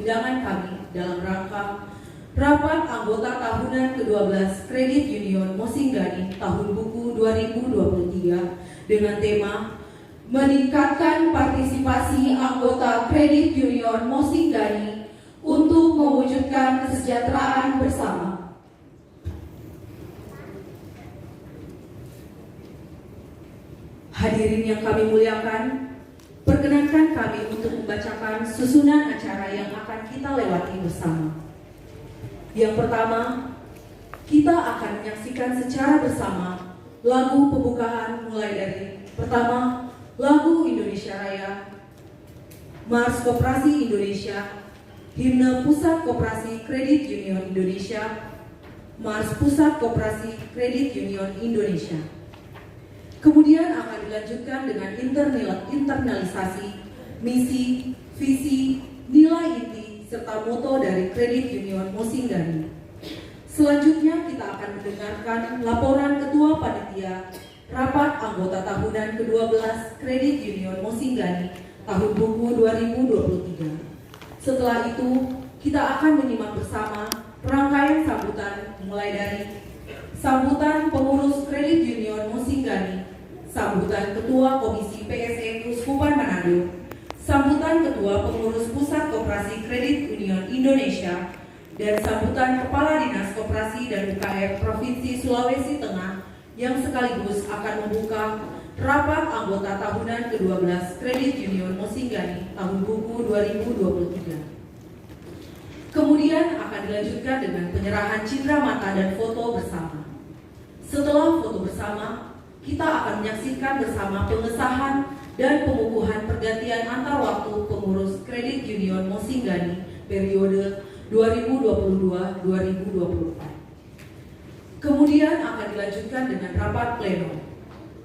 undangan kami dalam rangka Rapat Anggota Tahunan ke-12 Kredit Union Mosinggani Tahun Buku 2023 dengan tema Meningkatkan Partisipasi Anggota Kredit Union Mosinggani untuk mewujudkan kesejahteraan bersama. Hadirin yang kami muliakan, perkenankan kami untuk membacakan susunan acara yang akan kita lewati bersama. Yang pertama, kita akan menyaksikan secara bersama lagu pembukaan mulai dari pertama, lagu Indonesia Raya, Mars Koperasi Indonesia, Himne Pusat Koperasi Kredit Union Indonesia, Mars Pusat Koperasi Kredit Union Indonesia. Kemudian akan dilanjutkan dengan internalisasi, misi, visi, nilai inti, serta moto dari Kredit Union Mosinggani. Selanjutnya kita akan mendengarkan laporan Ketua Panitia Rapat Anggota Tahunan ke-12 Kredit Union Mosinggani Tahun Buku 2023. Setelah itu, kita akan menyimak bersama rangkaian sambutan mulai dari sambutan pengurus Kredit Union Mosinggani, sambutan Ketua Komisi PSE Uskupan Manado, sambutan Ketua Pengurus Pusat Koperasi Kredit Union Indonesia, dan sambutan Kepala Dinas Koperasi dan UKM Provinsi Sulawesi Tengah yang sekaligus akan membuka Rapat Anggota Tahunan ke-12 Kredit Union Mosinggani Tahun Buku 2023. Kemudian akan dilanjutkan dengan penyerahan cindera mata dan foto bersama. Setelah foto bersama, kita akan menyaksikan bersama pengesahan dan pengukuhan pergantian antar waktu pengurus Kredit Union Mosinggani periode 2022-2024. Kemudian akan dilanjutkan dengan rapat pleno.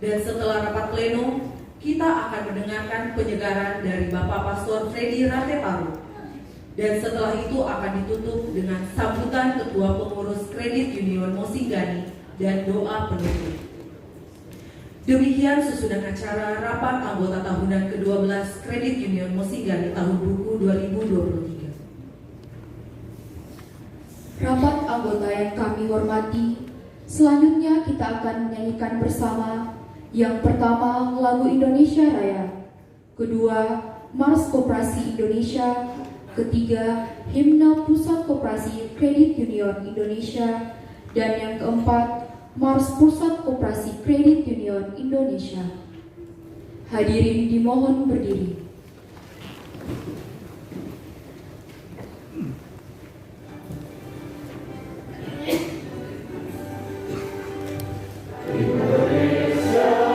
Dan setelah rapat pleno, kita akan mendengarkan penyegaran dari Bapak Pastor Freddy Rateparu. Dan setelah itu akan ditutup dengan sambutan Ketua Pengurus Kredit Union Mosinggani dan doa penutup. Demikian susunan acara Rapat Anggota Tahunan ke-12 Kredit Union Mosinggani Tahun Buku 2023. Rapat anggota yang kami hormati, selanjutnya kita akan menyanyikan bersama yang pertama lagu Indonesia Raya, kedua Mars Koperasi Indonesia, ketiga Himne Pusat Koperasi Kredit Union Indonesia, dan yang keempat Mars Pusat Koperasi Kredit Union Indonesia. Hadirin dimohon berdiri. Indonesia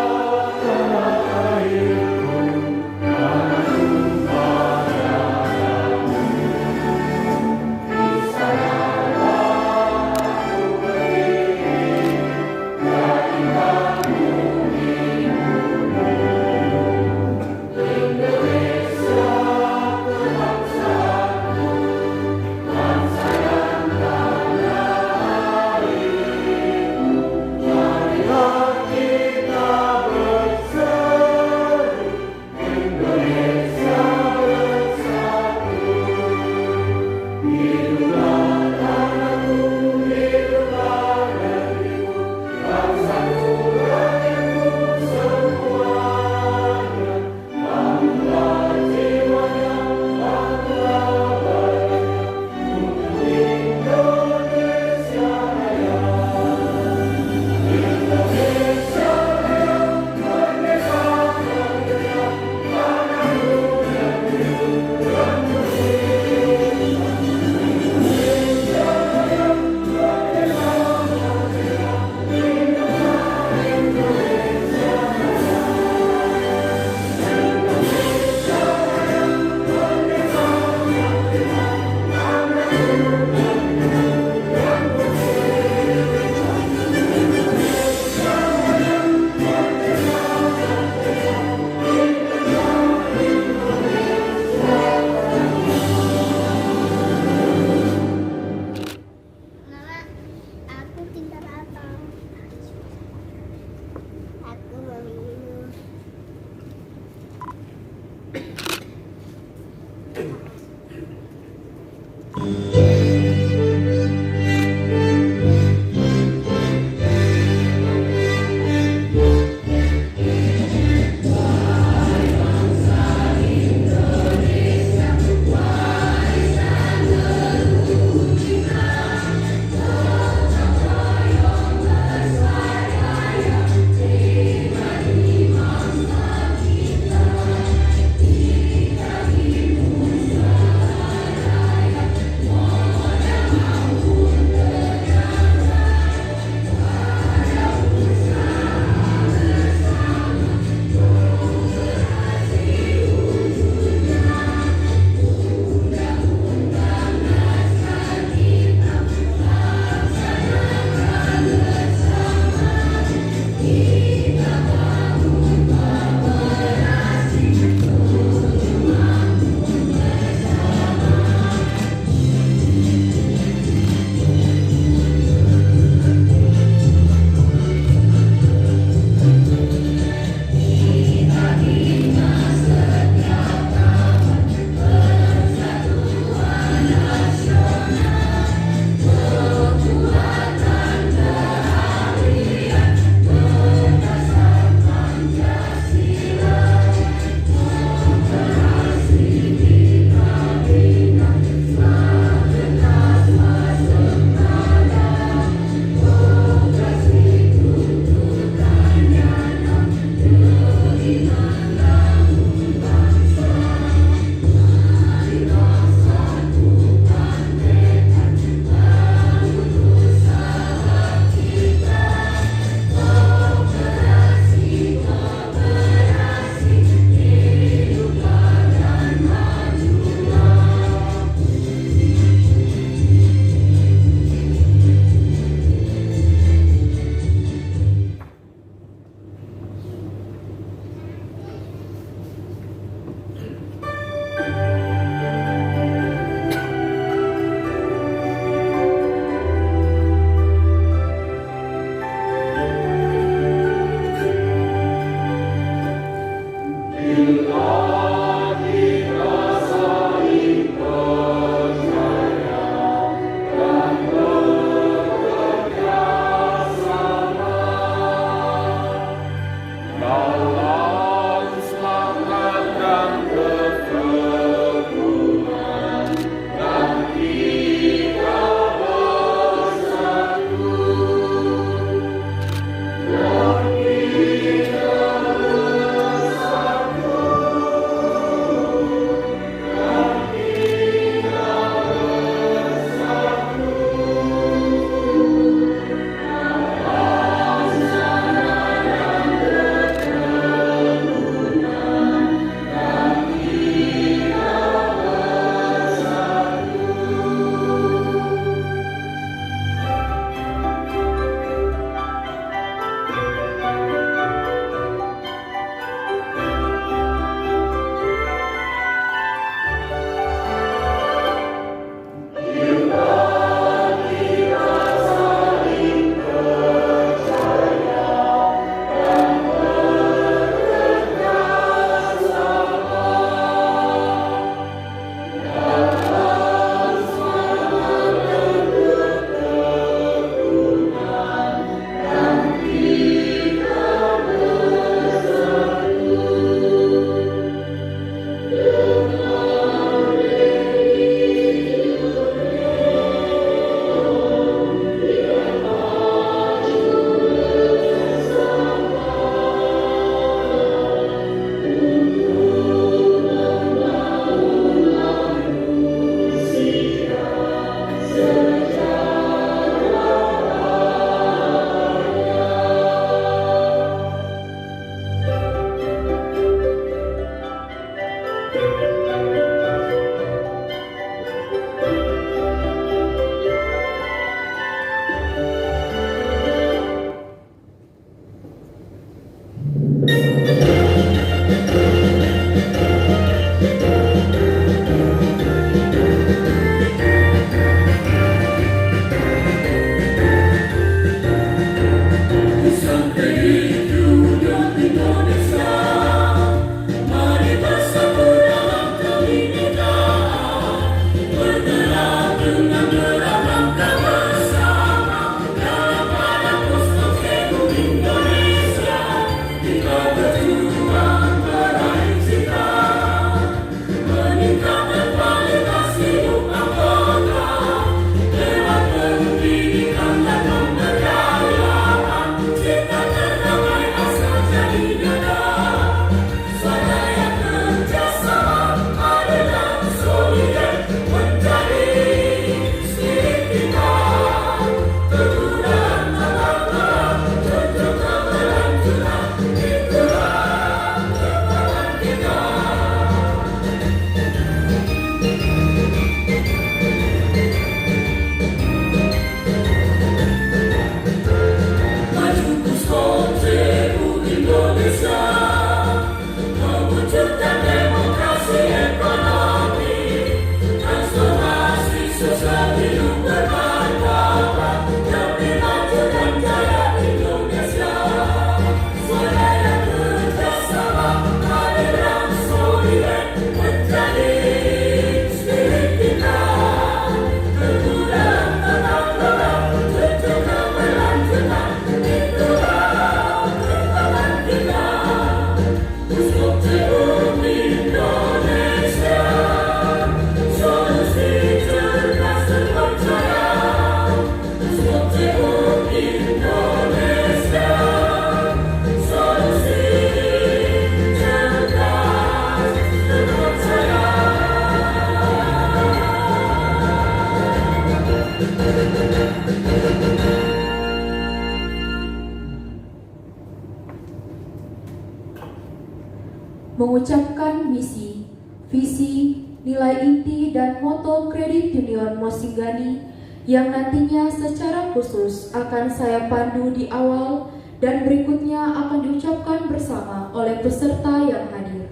Mengucapkan misi, visi, nilai inti dan moto Kredit Union Mosinggani yang nantinya secara khusus akan saya pandu di awal dan berikutnya akan diucapkan bersama oleh peserta yang hadir.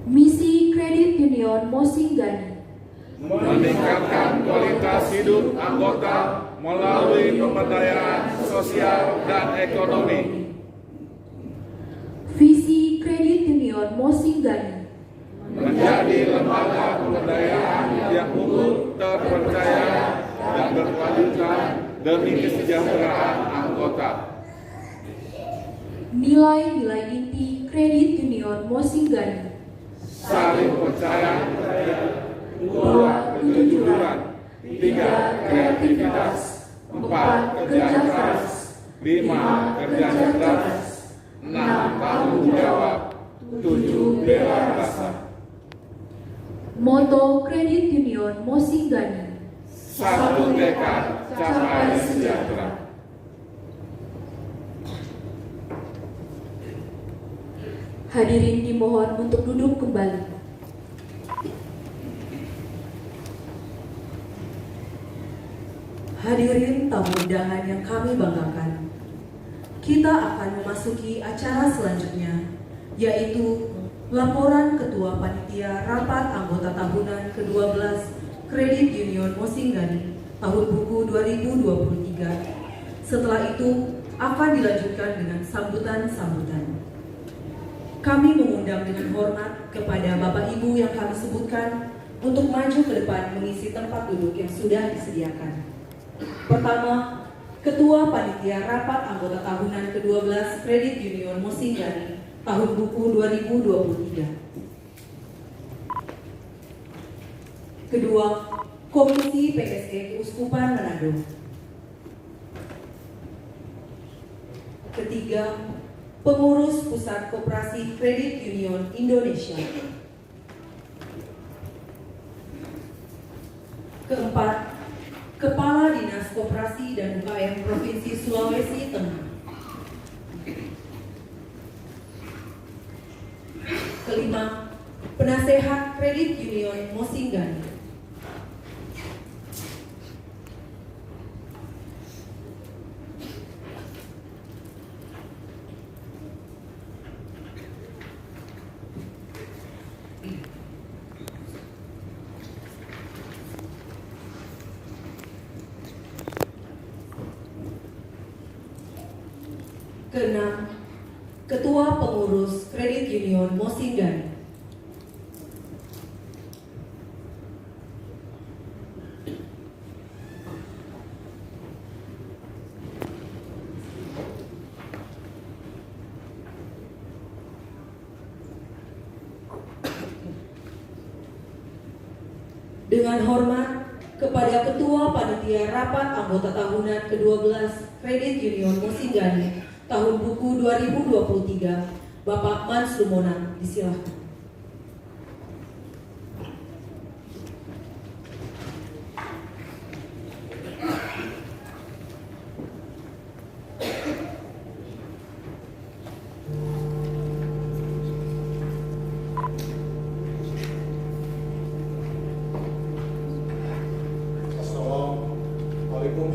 Misi Kredit Union Mosinggani: meningkatkan kualitas hidup anggota melalui pemberdayaan sosial dan ekonomi. Visi Kredit Union Mosinggani: menjadi lembaga pemberdayaan yang unggul, terpercaya, dan berkelanjutan demi kesejahteraan anggota. Nilai-nilai inti Kredit Union Mosinggani: Saling percaya, 2. kejujuran, 3. kreativitas, 4. kerja keras, 5. kerja cerdas, 6. tanggung jawab, 7. bela rasa. Moto Kredit Union Mosinggani: Satu tekad, capai sejahtera. Hadirin dimohon untuk duduk kembali. Hadirin tamu undangan yang kami banggakan, kita akan memasuki acara selanjutnya, yaitu laporan Ketua Panitia Rapat Anggota Tahunan ke-12 Kredit Union Mosinggani tahun buku 2023. Setelah itu akan dilanjutkan dengan sambutan-sambutan. Kami mengundang dengan hormat kepada Bapak Ibu yang kami sebutkan untuk maju ke depan mengisi tempat duduk yang sudah disediakan. Pertama, Ketua Panitia Rapat Anggota Tahunan ke-12 Kredit Union Mosinggani tahun buku 2023. Kedua, Komisi PSE Keuskupan Manado. Ketiga, Pengurus Pusat Koperasi Kredit Union Indonesia. Keempat, Kepala Dinas Koperasi dan UKM Provinsi Sulawesi Tengah. Kelima, Penasehat Kredit Union Mosinggani. Keenam, Ketua Pengurus Kredit Union Mosinggani. Dengan hormat kepada Ketua Panitia Rapat Anggota Tahunan ke-12 Kredit Union Mosinggani tahun buku 2023, Bapak Mansur Monang, disilakan. Assalamualaikum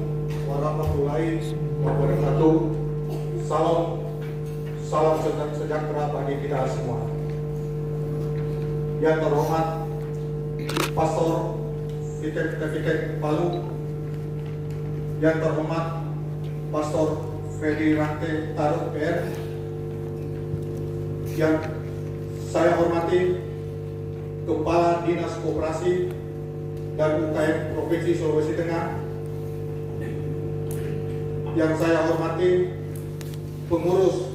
warahmatullahi wabarakatuh. Salam sejahtera bagi kita semua. yang terhormat Pastor Vitek Palu, yang terhormat Pastor Fedi Rante Taruk PR, yang saya hormati Kepala Dinas Koperasi dan UKM Provinsi Sulawesi Tengah, yang saya hormati pengurus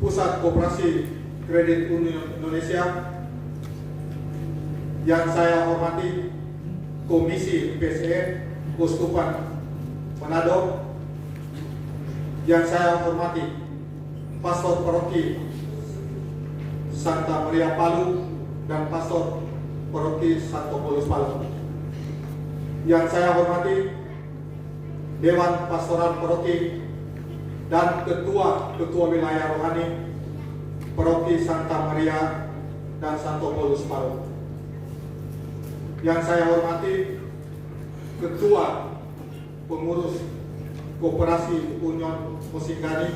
Pusat Koperasi Kredit Union Indonesia, yang saya hormati Komisi PSE Keuskupan Manado, yang saya hormati Pastor Paroki Santa Maria Palu dan Pastor Paroki Santo Paulus Palu, yang saya hormati Dewan Pastoral Paroki dan Ketua Wilayah Rohani Paroki Santa Maria dan Santo Paulus Palu, yang saya hormati Ketua Pengurus Koperasi Union Musinggani,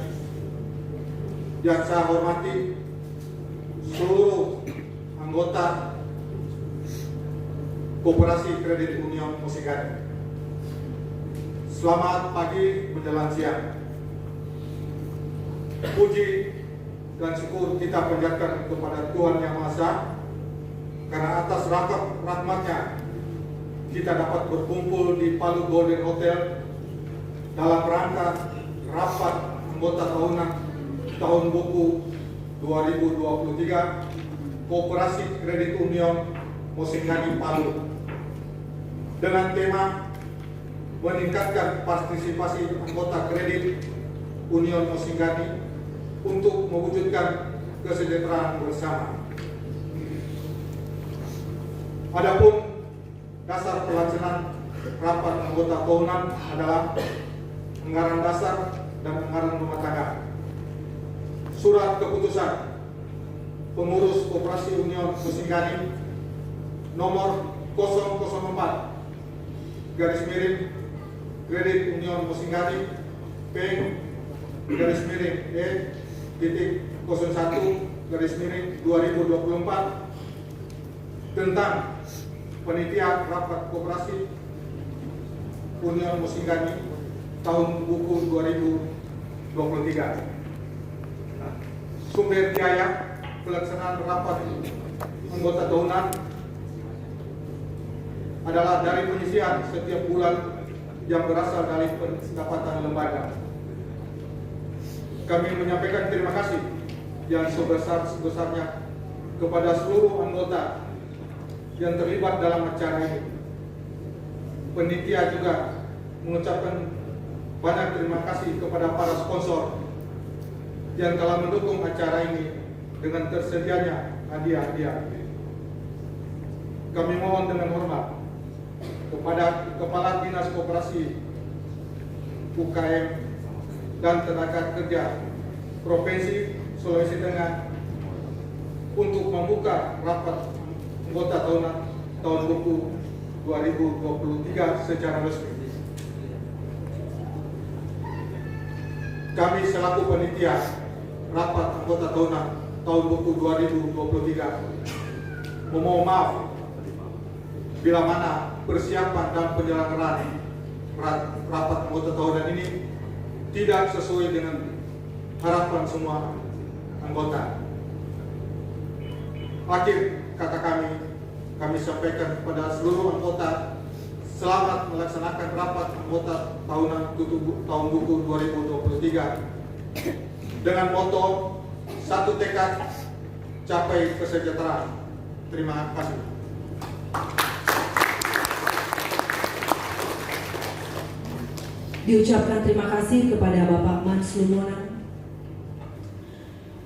yang saya hormati seluruh anggota Koperasi Kredit Union Musinggani. Selamat pagi menjelang siang. Puji dan syukur kita panjatkan kepada Tuhan Yang Maha Esa, karena atas rahmat-Nya kita dapat berkumpul di Palu Golden Hotel dalam rangka rapat anggota tahunan tahun buku 2023 Koperasi Kredit Union Musinggani Palu dengan tema meningkatkan partisipasi anggota kredit Union Musinggani untuk mewujudkan kesejahteraan bersama. Adapun dasar pelaksanaan rapat anggota tahunan adalah anggaran dasar dan anggaran rumah tangga. Surat keputusan pengurus Koperasi Union Musinggani nomor 004 Kredit Union Musinggani P-E-01-2024 tentang panitia rapat koperasi Union Musinggani tahun buku 2023. Sumber biaya pelaksanaan rapat anggota tahunan adalah dari penyisian setiap bulan yang berasal dari pendapatan lembaga. Kami menyampaikan terima kasih yang sebesar-besarnya kepada seluruh anggota yang terlibat dalam acara ini. Panitia juga mengucapkan banyak terima kasih kepada para sponsor yang telah mendukung acara ini dengan tersedianya hadiah-hadiah. Kami mohon dengan hormat kepada Kepala Dinas Koperasi UKM dan Tenaga Kerja Provinsi Sulawesi Tengah untuk membuka rapat anggota tahunan tahun buku 2023 secara resmi. Kami selaku panitia rapat anggota tahunan tahun buku 2023 memohon maaf bila mana persiapan dan penyelenggaraan rapat anggota tahunan ini tidak sesuai dengan harapan semua anggota. Akhir kata kami sampaikan kepada seluruh anggota, selamat melaksanakan rapat anggota tahunan tahun buku 2023 dengan moto satu tekad capai kesejahteraan. Terima kasih. Diucapkan terima kasih kepada Bapak Mans Lumonan.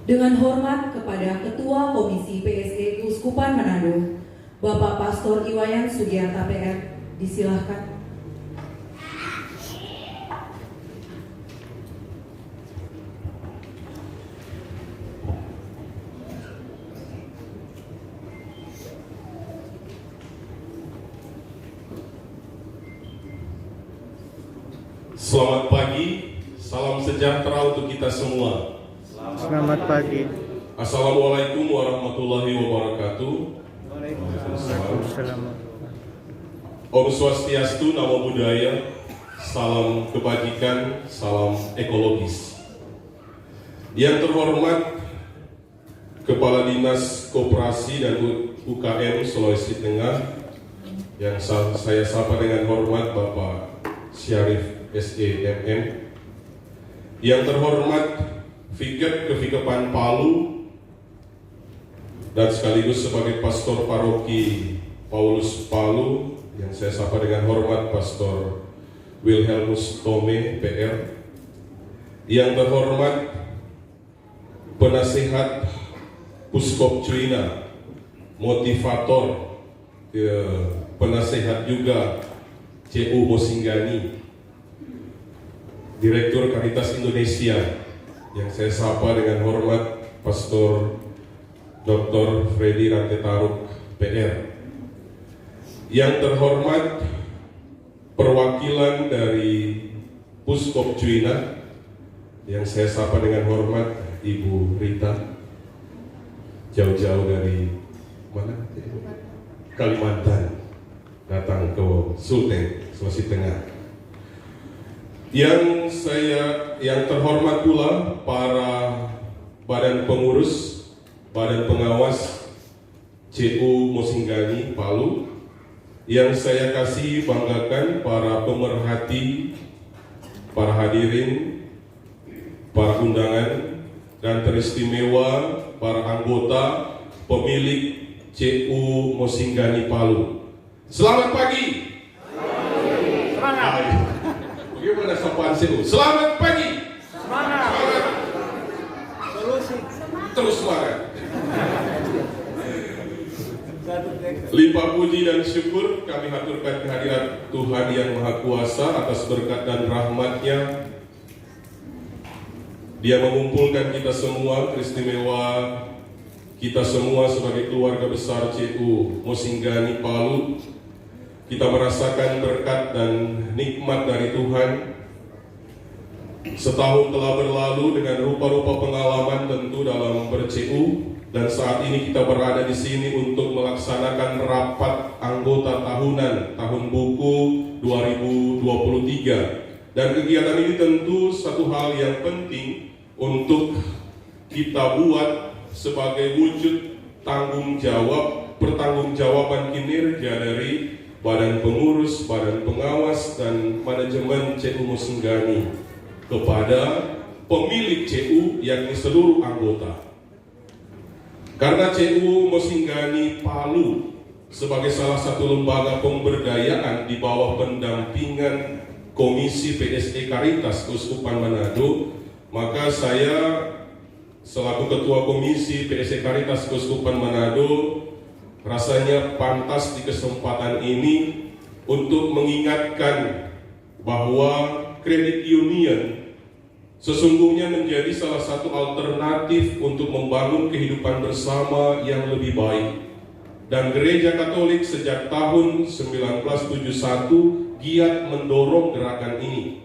Dengan hormat kepada Ketua Komisi PSE Keuskupan Manado, Bapak Pastor Iwayan Sugiarta PR, disilahkan. Selamat pagi, salam sejahtera untuk kita semua. Selamat pagi. Assalamualaikum warahmatullahi wabarakatuh. Waalaikumsalam. Om Swastiastu, Namo Buddhaya, salam kebajikan, salam ekologis. Yang terhormat Kepala Dinas Koperasi dan UKM Sulawesi Tengah, yang saya sapa dengan hormat Bapak Syarif SEMM. Yang terhormat Fikep Kevikepan Palu dan sekaligus sebagai Pastor Paroki Paulus Palu, yang saya sapa dengan hormat Pastor Wilhelmus Tome PR. Yang terhormat Penasihat Puskop Cuina, motivator, penasihat juga CU Mosinggani, Direktur Caritas Indonesia, yang saya sapa dengan hormat Pastor Dr. Freddy Rantetaruk PR. Yang terhormat perwakilan dari Puskop Cuina, yang saya sapa dengan hormat Ibu Rita, jauh-jauh dari mana? Kalimantan, datang ke Sulteng, Sulawesi Tengah. Yang terhormat pula para badan pengurus, badan pengawas CU Mosinggani Palu, yang saya kasih banggakan para pemerhati, para hadirin, para undangan, dan teristimewa para anggota pemilik CU Mosinggani Palu. Selamat pagi. Semangat. Bagaimana sapaan CU? Selamat pagi. Semangat. Terus semangat. Limpah puji dan syukur kami haturkan kehadirat Tuhan Yang Maha Kuasa atas berkat dan rahmat-Nya. Dia mengumpulkan kita semua, teristimewa kita semua sebagai keluarga besar CU Mosinggani Palu. Kita merasakan berkat dan nikmat dari Tuhan. Setahun telah berlalu dengan rupa-rupa pengalaman tentu dalam ber-CU. Dan saat ini kita berada di sini untuk melaksanakan rapat anggota tahunan tahun buku 2023. Dan kegiatan ini tentu satu hal yang penting untuk kita buat sebagai wujud tanggung jawab, pertanggungjawaban kinerja dari badan pengurus, badan pengawas, dan manajemen CU Mosinggani kepada pemilik CU, yakni seluruh anggota. Karena CU Mosinggani Palu sebagai salah satu lembaga pemberdayaan di bawah pendampingan Komisi PSE Caritas Keuskupan Manado, maka saya selaku Ketua Komisi PSE Caritas Keuskupan Manado rasanya pantas di kesempatan ini untuk mengingatkan bahwa kredit union sesungguhnya menjadi salah satu alternatif untuk membangun kehidupan bersama yang lebih baik. Dan Gereja Katolik sejak tahun 1971 giat mendorong gerakan ini.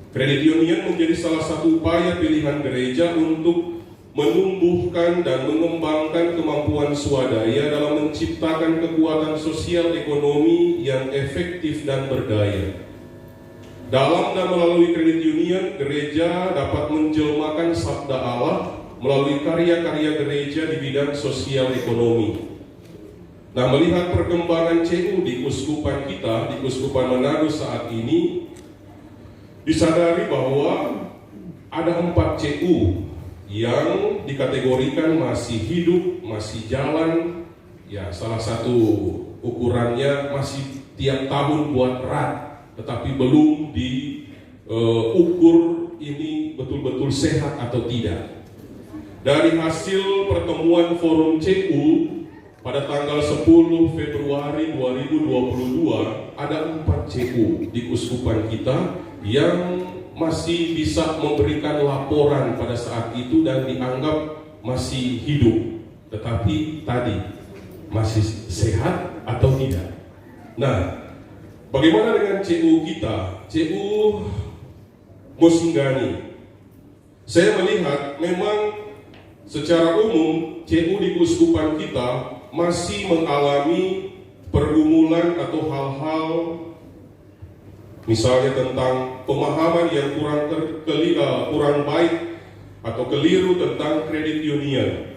Kredit union menjadi salah satu upaya pilihan gereja untuk menumbuhkan dan mengembangkan kemampuan swadaya dalam menciptakan kekuatan sosial ekonomi yang efektif dan berdaya. Dalam dan melalui kredit union, gereja dapat menjelmakan sabda Allah melalui karya-karya gereja di bidang sosial ekonomi. Nah, melihat perkembangan CU di Keuskupan kita, di Keuskupan Manado saat ini, disadari bahwa ada 4 CU yang dikategorikan masih hidup, masih jalan. Ya, salah satu ukurannya masih tiap tahun buat rat, tetapi belum diukur ini betul-betul sehat atau tidak. Dari hasil pertemuan forum CU pada tanggal 10 Februari 2022, ada 4 CU di Keuskupan kita yang masih bisa memberikan laporan pada saat itu dan dianggap masih hidup, tetapi tadi masih sehat atau tidak. Nah, bagaimana dengan CU kita, CU Mosinggani? Saya melihat memang secara umum CU di Keuskupan kita masih mengalami pergumulan atau hal-hal misalnya tentang pemahaman yang kurang baik atau keliru tentang kredit union.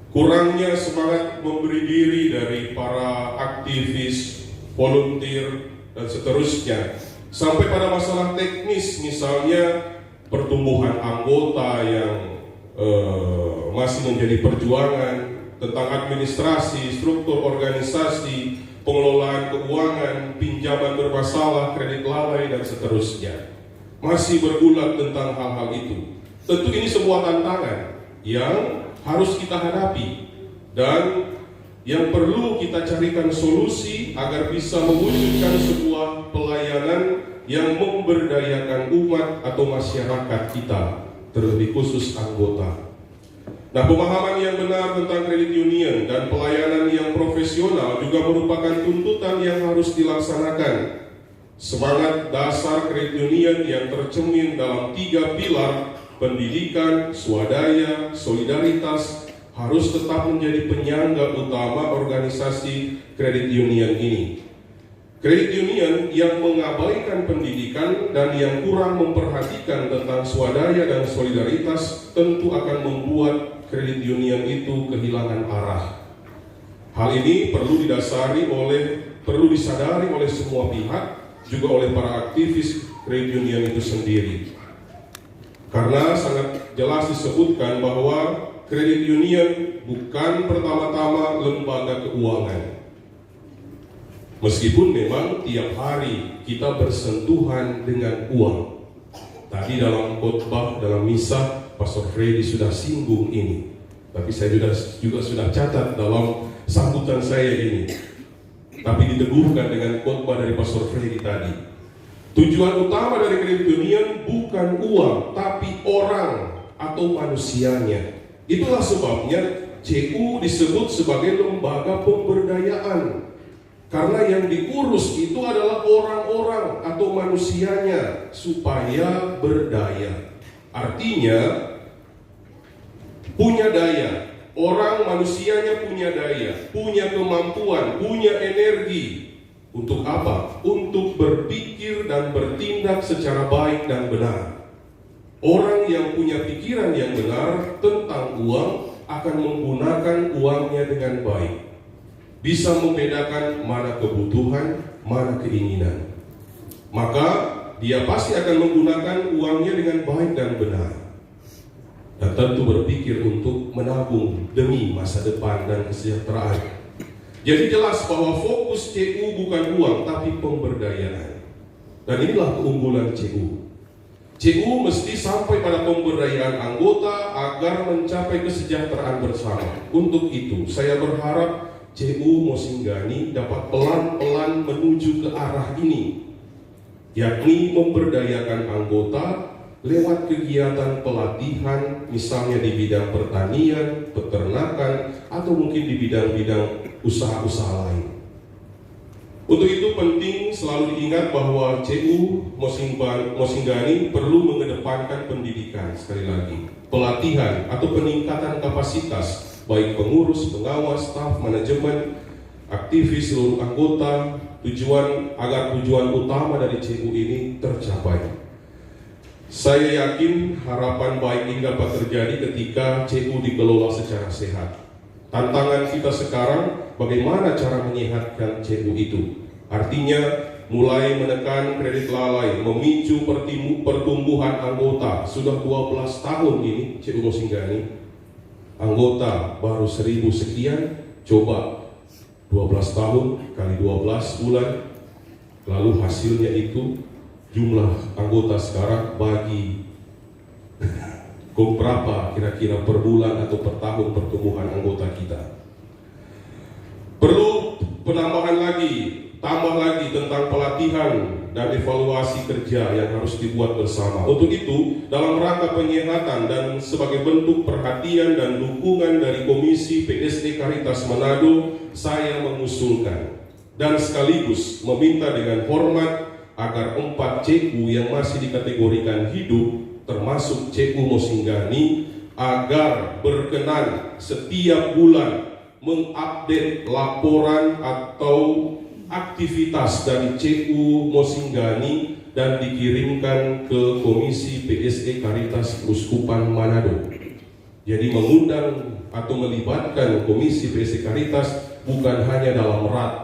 Kurangnya semangat memberi diri dari para aktivis, volunteer, dan seterusnya. Sampai pada masalah teknis, misalnya pertumbuhan anggota yang masih menjadi perjuangan, tentang administrasi, struktur organisasi, pengelolaan keuangan, pinjaman bermasalah, kredit lalai, dan seterusnya. Masih bergulat tentang hal-hal itu. Tentu ini sebuah tantangan yang harus kita hadapi dan yang perlu kita carikan solusi agar bisa mewujudkan sebuah pelayanan yang memberdayakan umat atau masyarakat kita, terlebih khusus anggota. Nah, pemahaman yang benar tentang kredit union dan pelayanan yang profesional juga merupakan tuntutan yang harus dilaksanakan. Semangat dasar kredit union yang tercermin dalam 3 pilar pendidikan, swadaya, solidaritas harus tetap menjadi penyangga utama organisasi kredit union ini. Kredit union yang mengabaikan pendidikan dan yang kurang memperhatikan tentang swadaya dan solidaritas tentu akan membuat kredit union itu kehilangan arah. Hal ini perlu disadari oleh semua pihak, juga oleh para aktivis kredit union itu sendiri. Karena sangat jelas disebutkan bahwa kredit union bukan pertama-tama lembaga keuangan. Meskipun memang tiap hari kita bersentuhan dengan uang. Tadi dalam khotbah, dalam misa, Pastor Freddy sudah singgung ini. Tapi saya juga sudah catat dalam sambutan saya ini. Tapi diteguhkan dengan khotbah dari Pastor Freddy tadi. Tujuan utama dari kredit union bukan uang, tapi orang atau manusianya. Itulah sebabnya CU disebut sebagai lembaga pemberdayaan. Karena yang diurus itu adalah orang-orang atau manusianya supaya berdaya. Artinya punya daya, orang manusianya punya daya, punya kemampuan, punya energi. Untuk apa? Untuk berpikir dan bertindak secara baik dan benar. Orang yang punya pikiran yang benar tentang uang akan menggunakan uangnya dengan baik. Bisa membedakan mana kebutuhan, mana keinginan. Maka dia pasti akan menggunakan uangnya dengan baik dan benar. Dan tentu berpikir untuk menabung demi masa depan dan kesejahteraan. Jadi jelas bahwa fokus CU bukan uang, tapi pemberdayaan. Dan inilah keunggulan CU. CU mesti sampai pada pemberdayaan anggota agar mencapai kesejahteraan bersama. Untuk itu, saya berharap CU Mosinggani dapat pelan-pelan menuju ke arah ini, yakni memberdayakan anggota lewat kegiatan pelatihan, misalnya di bidang pertanian, peternakan, atau mungkin di bidang-bidang usaha-usaha lain. Untuk itu penting selalu diingat bahwa CU Mosinggani perlu mengedepankan pendidikan, sekali lagi, pelatihan atau peningkatan kapasitas baik pengurus, pengawas, staf, manajemen, aktivis, seluruh anggota, agar tujuan utama dari CU ini tercapai. Saya yakin harapan baik ini dapat terjadi ketika CU dikelola secara sehat. Tantangan kita sekarang, bagaimana cara menyehatkan CU itu? Artinya, mulai menekan kredit lalai, memicu pertumbuhan anggota. Sudah 12 tahun ini CU Mosinggani. Anggota baru 1000 sekian, coba 12 tahun kali 12 bulan, lalu hasilnya itu jumlah anggota sekarang bagi berapa kira-kira per bulan atau per tahun pertumbuhan anggota kita. Perlu penambahan lagi, tambah lagi tentang pelatihan dan evaluasi kerja yang harus dibuat bersama. Untuk itu, dalam rangka penyehatan dan sebagai bentuk perhatian dan dukungan dari Komisi PSD Caritas Manado, saya mengusulkan dan sekaligus meminta dengan hormat agar 4 CU yang masih dikategorikan hidup, termasuk CU Mosinggani, agar berkenan setiap bulan mengupdate laporan atau aktivitas dari CU Mosinggani dan dikirimkan ke Komisi PSE Caritas Uskupan Manado. Jadi mengundang atau melibatkan Komisi PSE Caritas bukan hanya dalam RAT,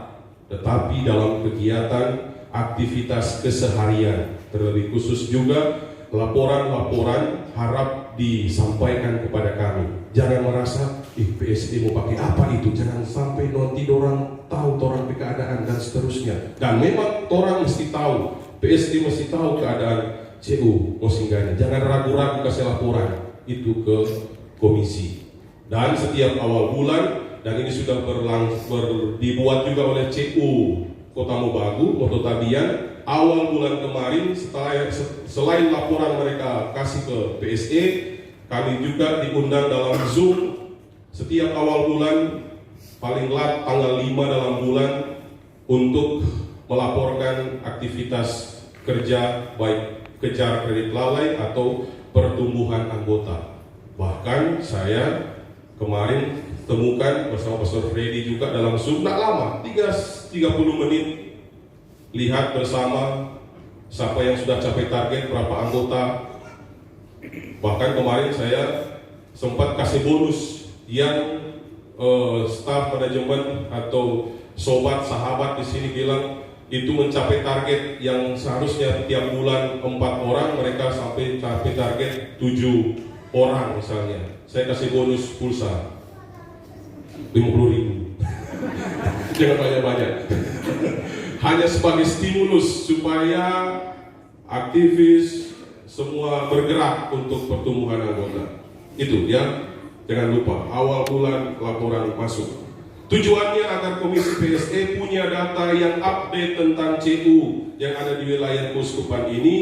tetapi dalam kegiatan aktivitas keseharian. Terlebih khusus juga laporan-laporan harap disampaikan kepada kami. Jangan merasa, PSE mau pakai apa itu? Jangan sampai nanti orang tahu orang keadaan dan seterusnya. Dan memang orang mesti tahu, PSE mesti tahu keadaan CU Mosinggani. Jangan ragu-ragu kasih laporan itu ke komisi. Dan setiap awal bulan, dan ini sudah dibuat juga oleh CU Kota Mobagu, Moto Tabian, awal bulan kemarin selain laporan mereka kasih ke PSE, kami juga diundang dalam Zoom setiap awal bulan, paling lat tanggal 5 dalam bulan, untuk melaporkan aktivitas kerja baik kejar kredit lalai atau pertumbuhan anggota. Bahkan saya kemarin temukan bersama Pastor Freddy juga dalam Zoom, tidak lama, 30 menit, lihat bersama siapa yang sudah capai target, berapa anggota. Bahkan kemarin saya sempat kasih bonus yang staf manajemen atau sobat sahabat di sini bilang itu mencapai target yang seharusnya tiap bulan 4 orang, mereka sampai capai target 7 orang misalnya. Saya kasih bonus pulsa 50.000. Jangan banyak-banyak. Hanya sebagai stimulus supaya aktivis semua bergerak untuk pertumbuhan anggota. Itu ya, jangan lupa awal bulan laporan masuk. Tujuannya agar Komisi PSE punya data yang update tentang CU yang ada di wilayah keuskupan ini,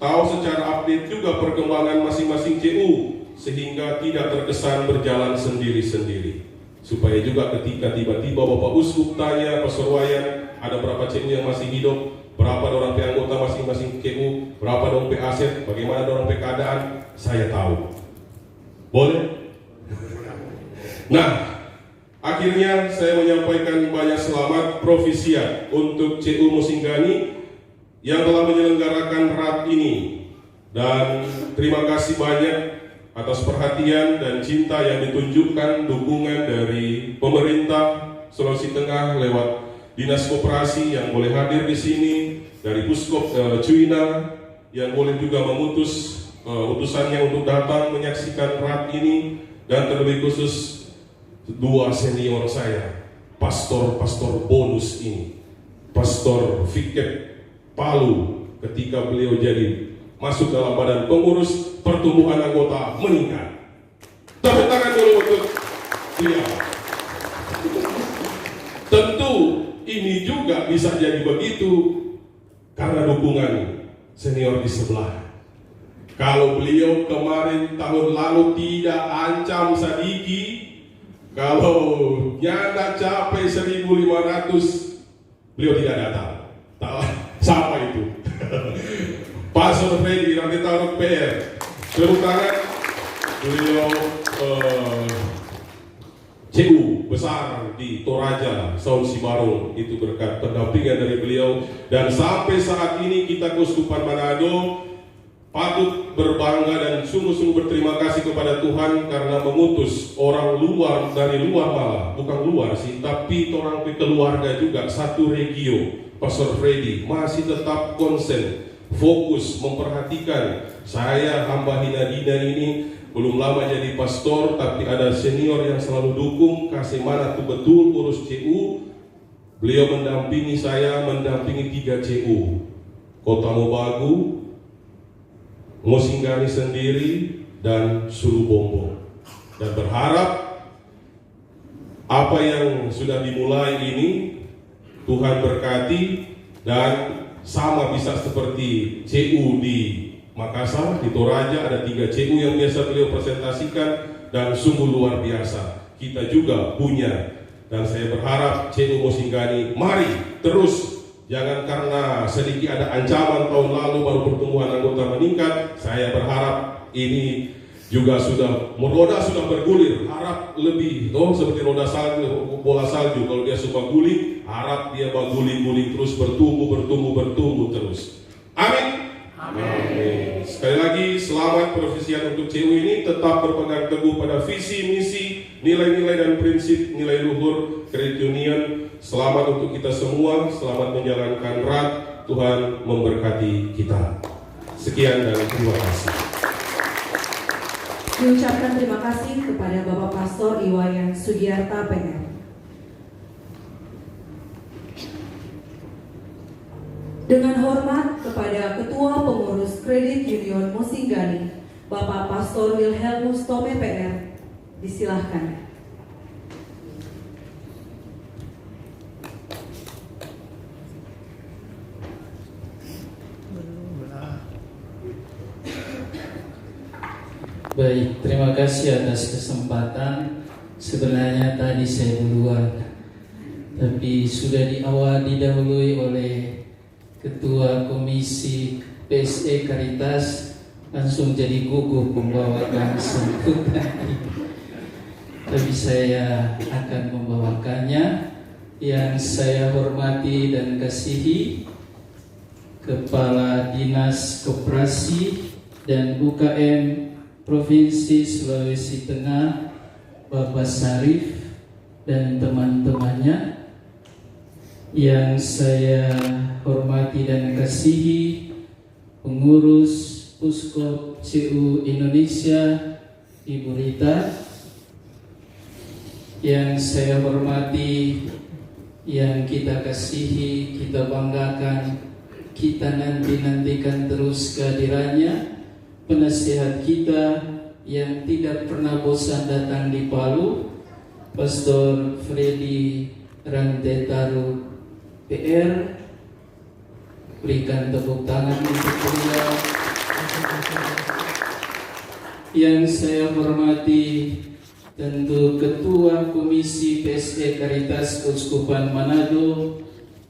tahu secara update juga perkembangan masing-masing CU, sehingga tidak terkesan berjalan sendiri-sendiri. Supaya juga ketika tiba-tiba Bapak Uskup tanya, Pastor Wayan, ada berapa CU yang masih hidup, berapa orang anggota masing-masing CU, berapa orang aset, bagaimana orang keadaan, saya tahu. Boleh? Nah, akhirnya saya menyampaikan banyak selamat provisiat untuk CU Mosinggani yang telah menyelenggarakan RAT ini. Dan terima kasih banyak atas perhatian dan cinta yang ditunjukkan, dukungan dari pemerintah Sulawesi Tengah lewat Dinas Koperasi yang boleh hadir di sini, dari Puskop Cuina yang boleh juga memutus utusannya untuk datang menyaksikan RAT ini, dan terlebih khusus dua senior saya, pastor bonus ini, Pastor Fiket Palu, ketika beliau jadi masuk dalam badan pengurus, pertumbuhan anggota meningkat. Tepuk tangan dulu untuk beliau. Tentu ini juga bisa jadi begitu karena dukungan senior di sebelah. Kalau beliau kemarin tahun lalu tidak ancam Sadiki, kalau nyata capai 1.500, beliau tidak datang. Tahu siapa itu? Pastor Freddy nanti taruh PR. Tepuk tangan. Beliau CU besar di Toraja, Saun Sibarung, itu berkat pendampingan dari beliau. Dan sampai saat ini kita Keuskupan Manado patut berbangga dan sungguh-sungguh berterima kasih kepada Tuhan karena mengutus orang luar, dari luar malah, bukan luar sih, tapi orang keluarga juga, satu regio. Pastor Freddy masih tetap konsen, fokus, memperhatikan. Saya hamba Hina-Dina ini belum lama jadi pastor, tapi ada senior yang selalu dukung, kasih mana tuh betul urus CU. Beliau mendampingi saya, mendampingi 3 CU, Kota Mobagu, Mosinggani sendiri, dan Sulubombo. Dan berharap apa yang sudah dimulai ini Tuhan berkati, dan sama bisa seperti CU di Makassar, di Toraja ada 3 CU yang biasa beliau presentasikan, dan sungguh luar biasa. Kita juga punya, dan saya berharap CU Mosinggani mari terus. Jangan karena sedikit ada ancaman tahun lalu baru pertumbuhan anggota meningkat. Saya berharap ini juga roda sudah bergulir, harap lebih, seperti roda salju, bola salju. Kalau dia suka guling, harap dia guling terus, bertumbuh terus. Amin. Amin. Sekali lagi, selamat pervisian untuk CU ini tetap berpegang teguh pada visi, misi, nilai-nilai dan prinsip nilai luhur Credit Union. Selamat untuk kita semua, selamat menjalankan RAT. Tuhan memberkati kita. Sekian dan terima kasih. Diucapkan terima kasih kepada Bapak Pastor Iwayan Sugiarta PR. Dengan hormat kepada Ketua Pengurus Kredit Union Mosinggani, Bapak Pastor Wilhelmus Tome PR, disilahkan. Baik, terima kasih atas kesempatan. Sebenarnya tadi saya duluan, tapi sudah didahului oleh Ketua Komisi PSE Caritas, langsung jadi gugup membawakan sambutan. Tapi saya akan membawakannya. Yang saya hormati dan kasihi Kepala Dinas Koperasi dan UKM Provinsi Sulawesi Tengah, Bapak Sarif dan teman-temannya. Yang saya hormati dan kasihi pengurus Puskop CU Indonesia, Ibu Rita. Yang saya hormati, yang kita kasihi, kita banggakan, kita nantikan terus kehadirannya, penasihat kita yang tidak pernah bosan datang di Palu, Pastor Freddy Rantetaru PR. Berikan tepuk tangan untuk beliau. Yang saya hormati tentu Ketua Komisi PSE Caritas Keuskupan Manado,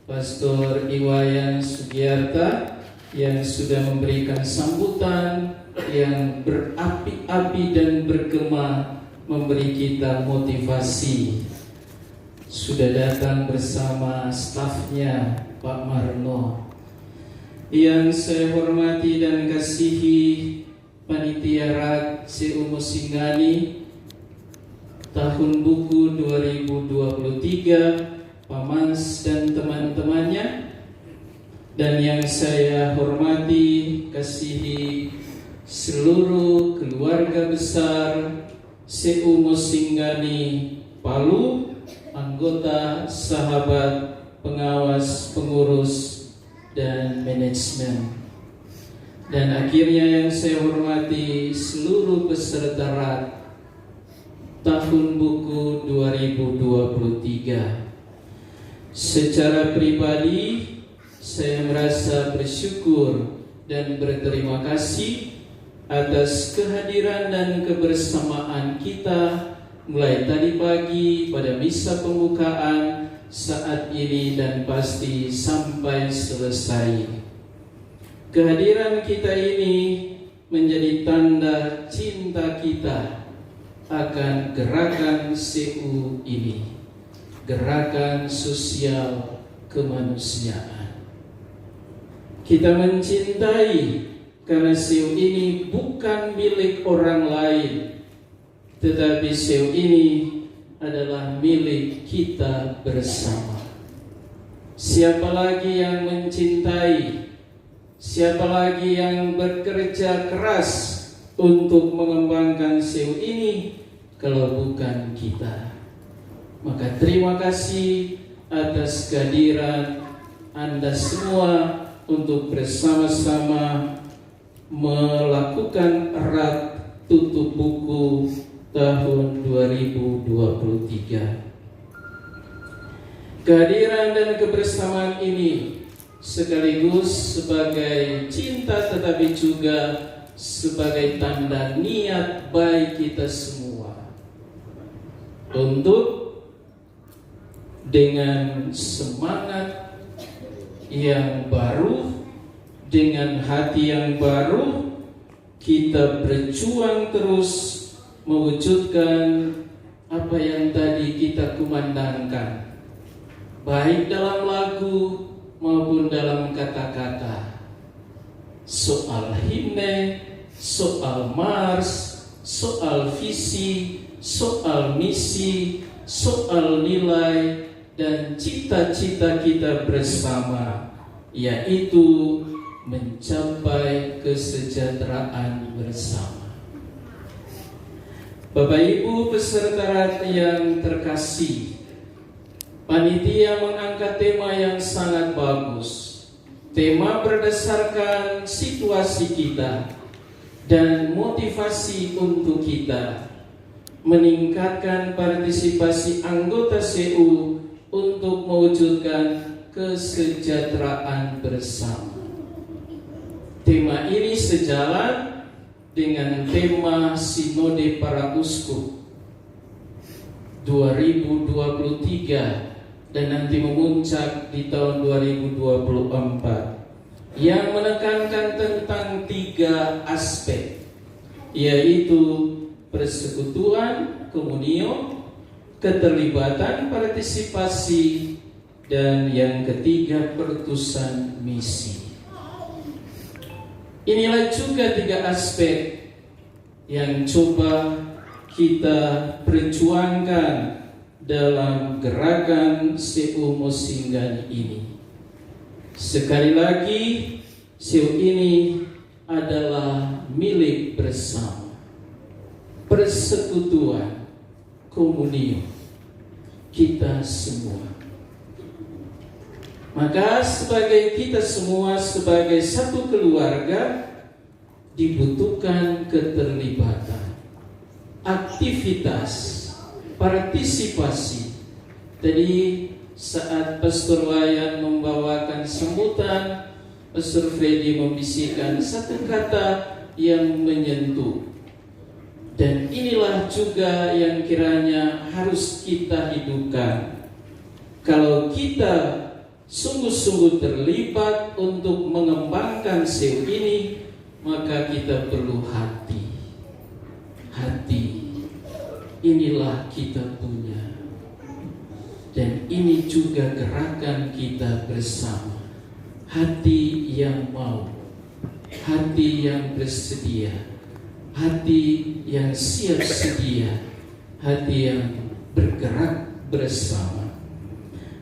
Pastor Iwayan Sugiarta, yang sudah memberikan sambutan yang berapi-api dan bergema, memberi kita motivasi. Sudah datang bersama stafnya Pak Marno. Yang saya hormati dan kasihi Panitia RAT CU Mosinggani tahun buku 2023, Pak Mans dan teman-temannya. Dan yang saya hormati, kasihi seluruh keluarga besar CU Mosinggani Palu, anggota, sahabat, pengawas, pengurus, dan manajemen. Dan akhirnya yang saya hormati seluruh peserta RAT tahun buku 2023. Secara pribadi, saya merasa bersyukur dan berterima kasih atas kehadiran dan kebersamaan kita mulai tadi pagi pada misa pembukaan, saat ini, dan pasti sampai selesai. Kehadiran kita ini menjadi tanda cinta kita akan gerakan CU ini, gerakan sosial kemanusiaan. Kita mencintai karena CU ini bukan milik orang lain, tetapi CU ini adalah milik kita bersama. Siapa lagi yang mencintai, siapa lagi yang bekerja keras untuk mengembangkan CU ini kalau bukan kita? Maka terima kasih atas kehadiran Anda semua untuk bersama-sama melakukan RAT tutup buku tahun 2023. Kehadiran dan kebersamaan ini sekaligus sebagai cinta, tetapi juga sebagai tanda niat baik kita semua untuk dengan semangat yang baru, dengan hati yang baru, kita berjuang terus mewujudkan apa yang tadi kita kumandangkan, baik dalam lagu maupun dalam kata-kata. Soal himne, soal mars, soal visi, soal misi, soal nilai, dan cita-cita kita bersama, yaitu mencapai kesejahteraan bersama. Bapak Ibu peserta yang terkasih, panitia mengangkat tema yang sangat bagus. Tema berdasarkan situasi kita dan motivasi untuk kita meningkatkan partisipasi anggota CU untuk mewujudkan kesejahteraan bersama. Tema ini sejalan dengan tema Sinode Para Uskup 2023 dan nanti memuncak di tahun 2024 yang menekankan tentang 3 aspek, yaitu persekutuan, komunio, keterlibatan partisipasi, dan yang ketiga perutusan misi. Inilah juga 3 aspek yang coba kita perjuangkan dalam gerakan CU Mosinggani ini. Sekali lagi, CU ini adalah milik bersama. Persekutuan, komunio, kita semua. Maka sebagai kita semua, sebagai satu keluarga, dibutuhkan keterlibatan, aktivitas, partisipasi. Tadi saat Pastor Wayan membawakan sambutan, Pastor Freddy membisikkan satu kata yang menyentuh. Dan inilah juga yang kiranya harus kita hidupkan. Kalau kita sungguh-sungguh terlibat untuk mengembangkan CU ini, maka kita perlu hati. Hati inilah kita punya, dan ini juga gerakan kita bersama. Hati yang mau, hati yang bersedia, hati yang siap sedia, hati yang bergerak bersama.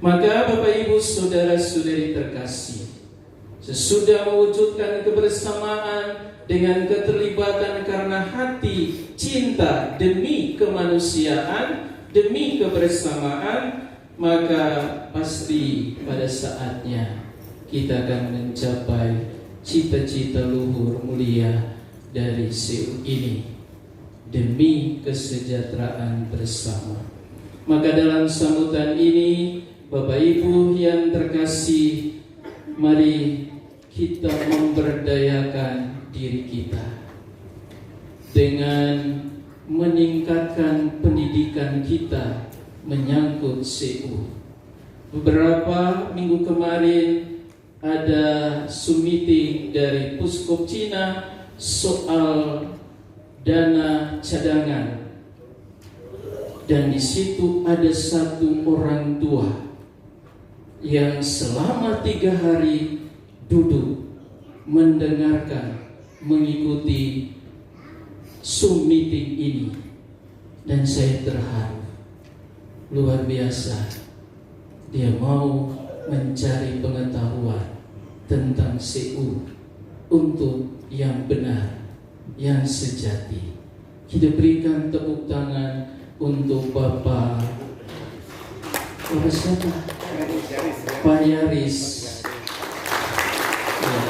Maka Bapak Ibu saudara-saudari terkasih, sesudah mewujudkan kebersamaan dengan keterlibatan karena hati cinta demi kemanusiaan, demi kebersamaan, maka pasti pada saatnya kita akan mencapai cita-cita luhur mulia dari CU ini demi kesejahteraan bersama. Maka dalam sambutan ini, Bapak Ibu yang terkasih, mari kita memberdayakan diri kita dengan meningkatkan pendidikan kita menyangkut CU. Beberapa minggu kemarin ada Zoom meeting dari Puskop Cina soal dana cadangan, dan di situ ada satu orang tua yang selama 3 hari duduk mendengarkan, mengikuti Zoom meeting ini, dan saya terharu luar biasa. Dia mau mencari pengetahuan tentang CU untuk yang benar, yang sejati. Kita berikan tepuk tangan untuk Bapak siapa? Pak Yaris. Ya.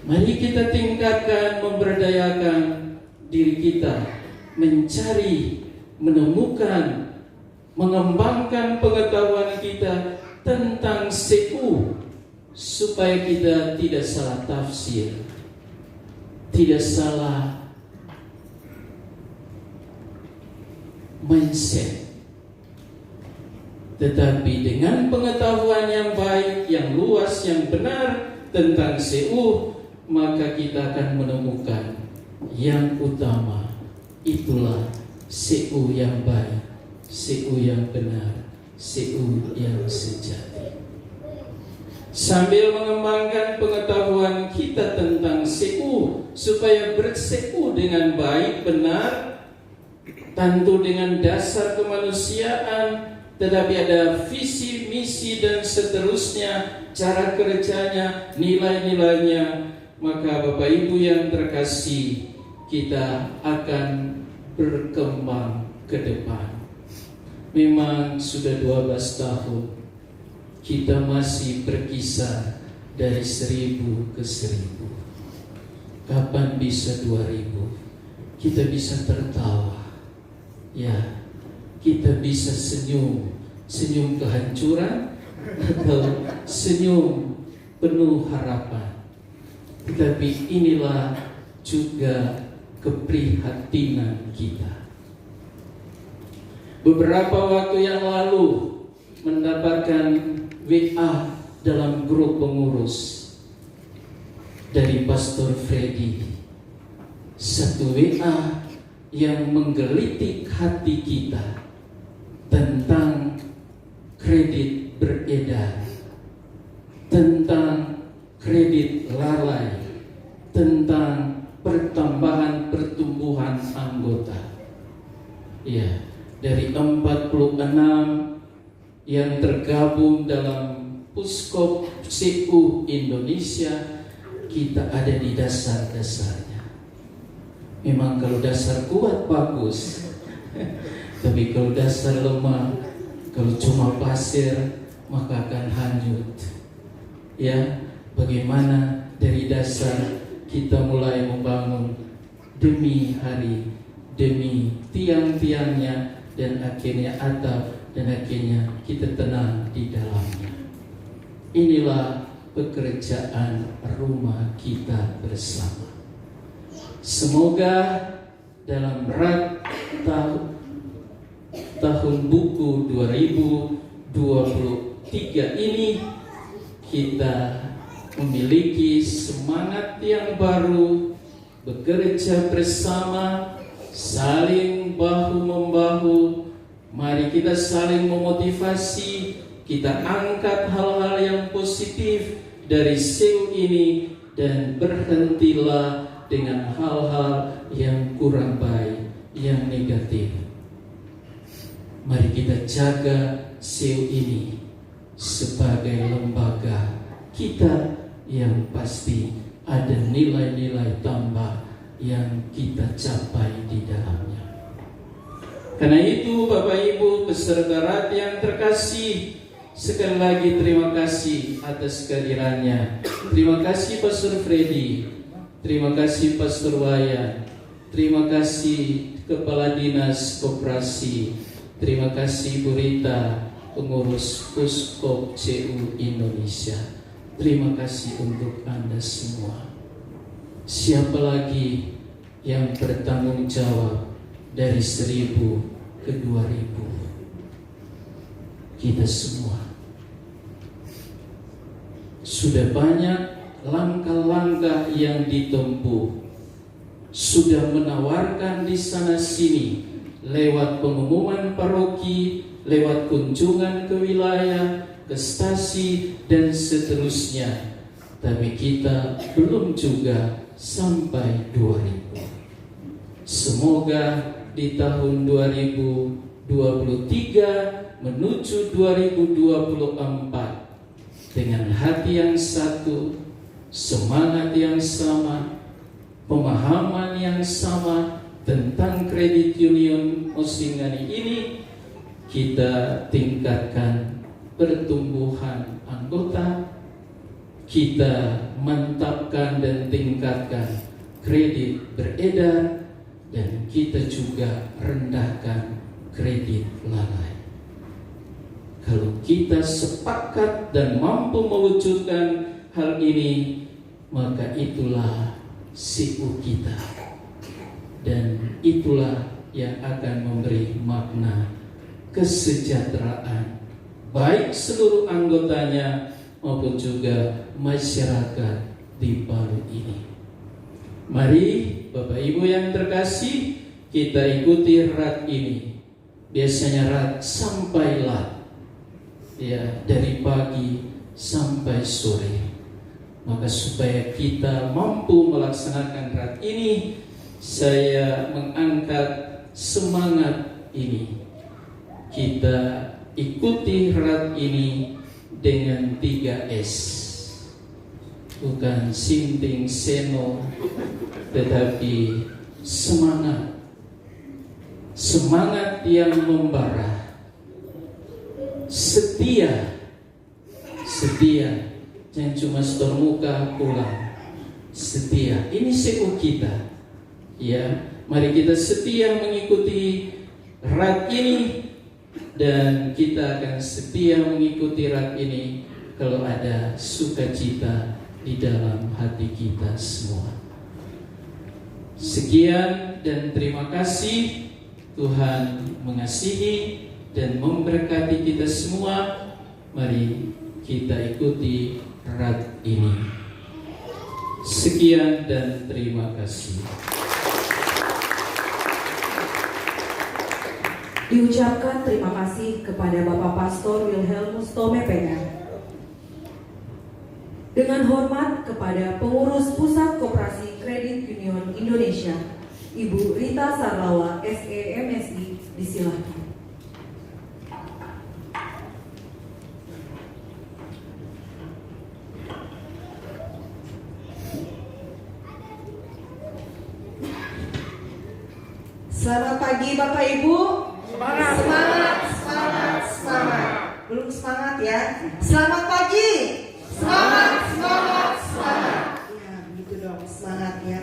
Mari kita tingkatkan, memberdayakan diri kita, mencari, menemukan, mengembangkan pengetahuan kita tentang CU, supaya kita tidak salah tafsir, tidak salah mindset, tetapi dengan pengetahuan yang baik, yang luas, yang benar tentang CU, maka kita akan menemukan yang utama itulah CU yang baik, CU yang benar, CU yang sejati. Sambil mengembangkan pengetahuan kita tentang CU supaya ber-CU dengan baik, benar, tentu dengan dasar kemanusiaan, tetapi ada visi, misi dan seterusnya, cara kerjanya, nilai-nilainya, maka Bapak Ibu yang terkasih, kita akan berkembang ke depan. Memang sudah 12 tahun kita masih berkisar dari 1000 ke 1000. Kapan bisa 2000? Kita bisa tertawa. Ya, kita bisa senyum, senyum kehancuran atau senyum penuh harapan. Tetapi inilah juga keprihatinan kita. Beberapa waktu yang lalu mendapatkan WA dalam grup pengurus dari Pastor Freddy. Satu WA yang menggelitik hati kita tentang kredit beredar, tentang kredit lalai, tentang pertumbuhan anggota. Ya, dari 46 yang tergabung dalam Puskop CU Indonesia, kita ada di dasar-dasarnya. Memang kalau dasar kuat bagus, tapi kalau dasar lemah, kalau cuma pasir, maka akan hanyut. Ya, bagaimana dari dasar kita mulai membangun demi hari, demi tiang-tiangnya, dan akhirnya atap, dan akhirnya kita tenang di dalamnya. Inilah pekerjaan rumah kita bersama. Semoga dalam berat tahun buku 2023 ini kita memiliki semangat yang baru, bekerja bersama, saling bahu-membahu. Mari kita saling memotivasi, kita angkat hal-hal yang positif dari CU ini dan berhentilah dengan hal-hal yang kurang baik, yang negatif. Mari kita jaga CU ini sebagai lembaga kita yang pasti ada nilai-nilai tambah yang kita capai di dalamnya. Karena itu Bapak Ibu peserta RAT yang terkasih, sekali lagi terima kasih atas kehadirannya. Terima kasih Pastor Freddy, terima kasih Pastor Wayan, terima kasih Kepala Dinas Koperasi, terima kasih Bu Rita, pengurus Puskop CU Indonesia. Terima kasih untuk Anda semua. Siapa lagi yang bertanggung jawab dari 1000 ke 2000? Kita semua. Sudah banyak langkah-langkah yang ditempuh, sudah menawarkan di sana sini lewat pengumuman paroki, lewat kunjungan ke wilayah, ke stasi dan seterusnya. Tapi kita belum juga sampai 2000. Semoga di tahun 2023 menuju 2024 dengan hati yang satu, semangat yang sama, pemahaman yang sama tentang kredit union Osingani ini, kita tingkatkan pertumbuhan anggota, kita mantapkan dan tingkatkan kredit beredar, dan kita juga rendahkan kredit lalai. Kalau kita sepakat dan mampu mewujudkan hal ini, maka itulah CU kita, dan itulah yang akan memberi makna kesejahteraan baik seluruh anggotanya maupun juga masyarakat di Palu ini. Mari Bapak Ibu yang terkasih, kita ikuti rat ini. Biasanya rat sampai lat, ya, dari pagi sampai sore. Maka supaya kita mampu melaksanakan rat ini, saya mengangkat semangat ini. Kita ikuti rat ini dengan 3S. Bukan sinting seno, tetapi semangat. Semangat yang membara. Setia. Setia. Jangan cuma setor muka pulang. Setia. Ini CEO kita. Ya, mari kita setia mengikuti rat ini, dan kita akan setia mengikuti rat ini kalau ada sukacita di dalam hati kita semua. Sekian dan terima kasih. Tuhan mengasihi dan memberkati kita semua. Mari kita ikuti rat ini. Sekian dan terima kasih. Diucapkan terima kasih kepada Bapak Pastor Wilhelmus Tome PR. Dengan hormat kepada Pengurus Pusat Koperasi Kredit Union Indonesia, Ibu Rita Sarlawa, SE MSI, disilakan. Selamat pagi Bapak Ibu. Semangat, semangat, semangat, semangat. Belum semangat ya. Selamat pagi. Semangat, semangat, semangat. Ya, begitu dong, semangat ya.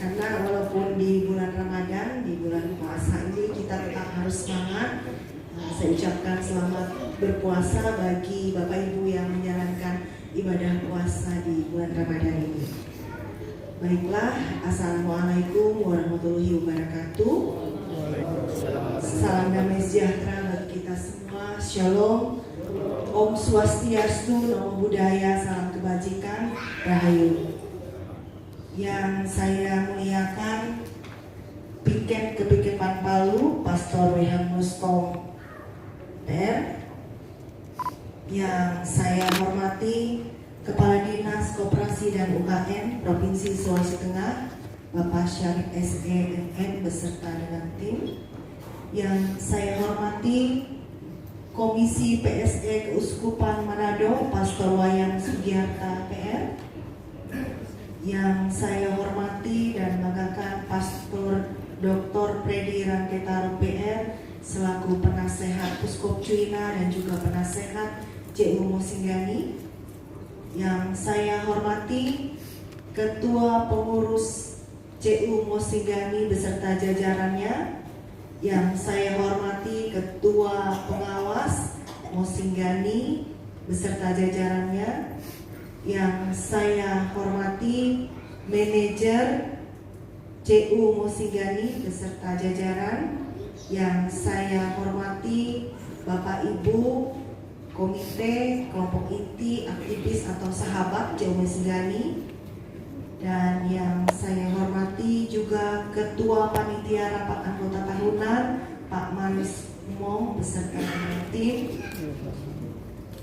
Karena walaupun di bulan Ramadan, di bulan puasa ini kita tetap harus semangat. Saya ucapkan selamat berpuasa bagi Bapak Ibu yang menjalankan ibadah puasa di bulan Ramadan ini. Baiklah, Assalamualaikum warahmatullahi wabarakatuh. Salam damai sejahtera bagi kita semua. Shalom, Om Swastiastu, Namo Buddhaya, salam kebajikan, Rahayu. Yang saya muliakan Piken Kepikepan Palu, Pastor Wilhelmus Tome PR. Yang saya hormati Kepala Dinas Koperasi dan UKM Provinsi Sulawesi Tengah, Bapak Syarif SEMN beserta dengan tim. Yang saya hormati Komisi PSE Keuskupan Manado, Pastor Wayan Sugiarta PR. Yang saya hormati dan banggakan Pastor Dr. Freddy Rangketaro PR selaku penasehat Puskop Cuina dan juga penasehat CU Mosinggani. Yang saya hormati Ketua Pengurus CU Mosinggani beserta jajarannya. Yang saya hormati Ketua Pengawas Mosinggani beserta jajarannya. Yang saya hormati Manajer CU Mosinggani beserta jajaran. Yang saya hormati Bapak Ibu Komite, kelompok inti, aktivis atau sahabat CU Mosinggani. Dan yang saya hormati juga Ketua Panitia Rapat Anggota Tahunan Pak Manis Umum beserta dengan tim.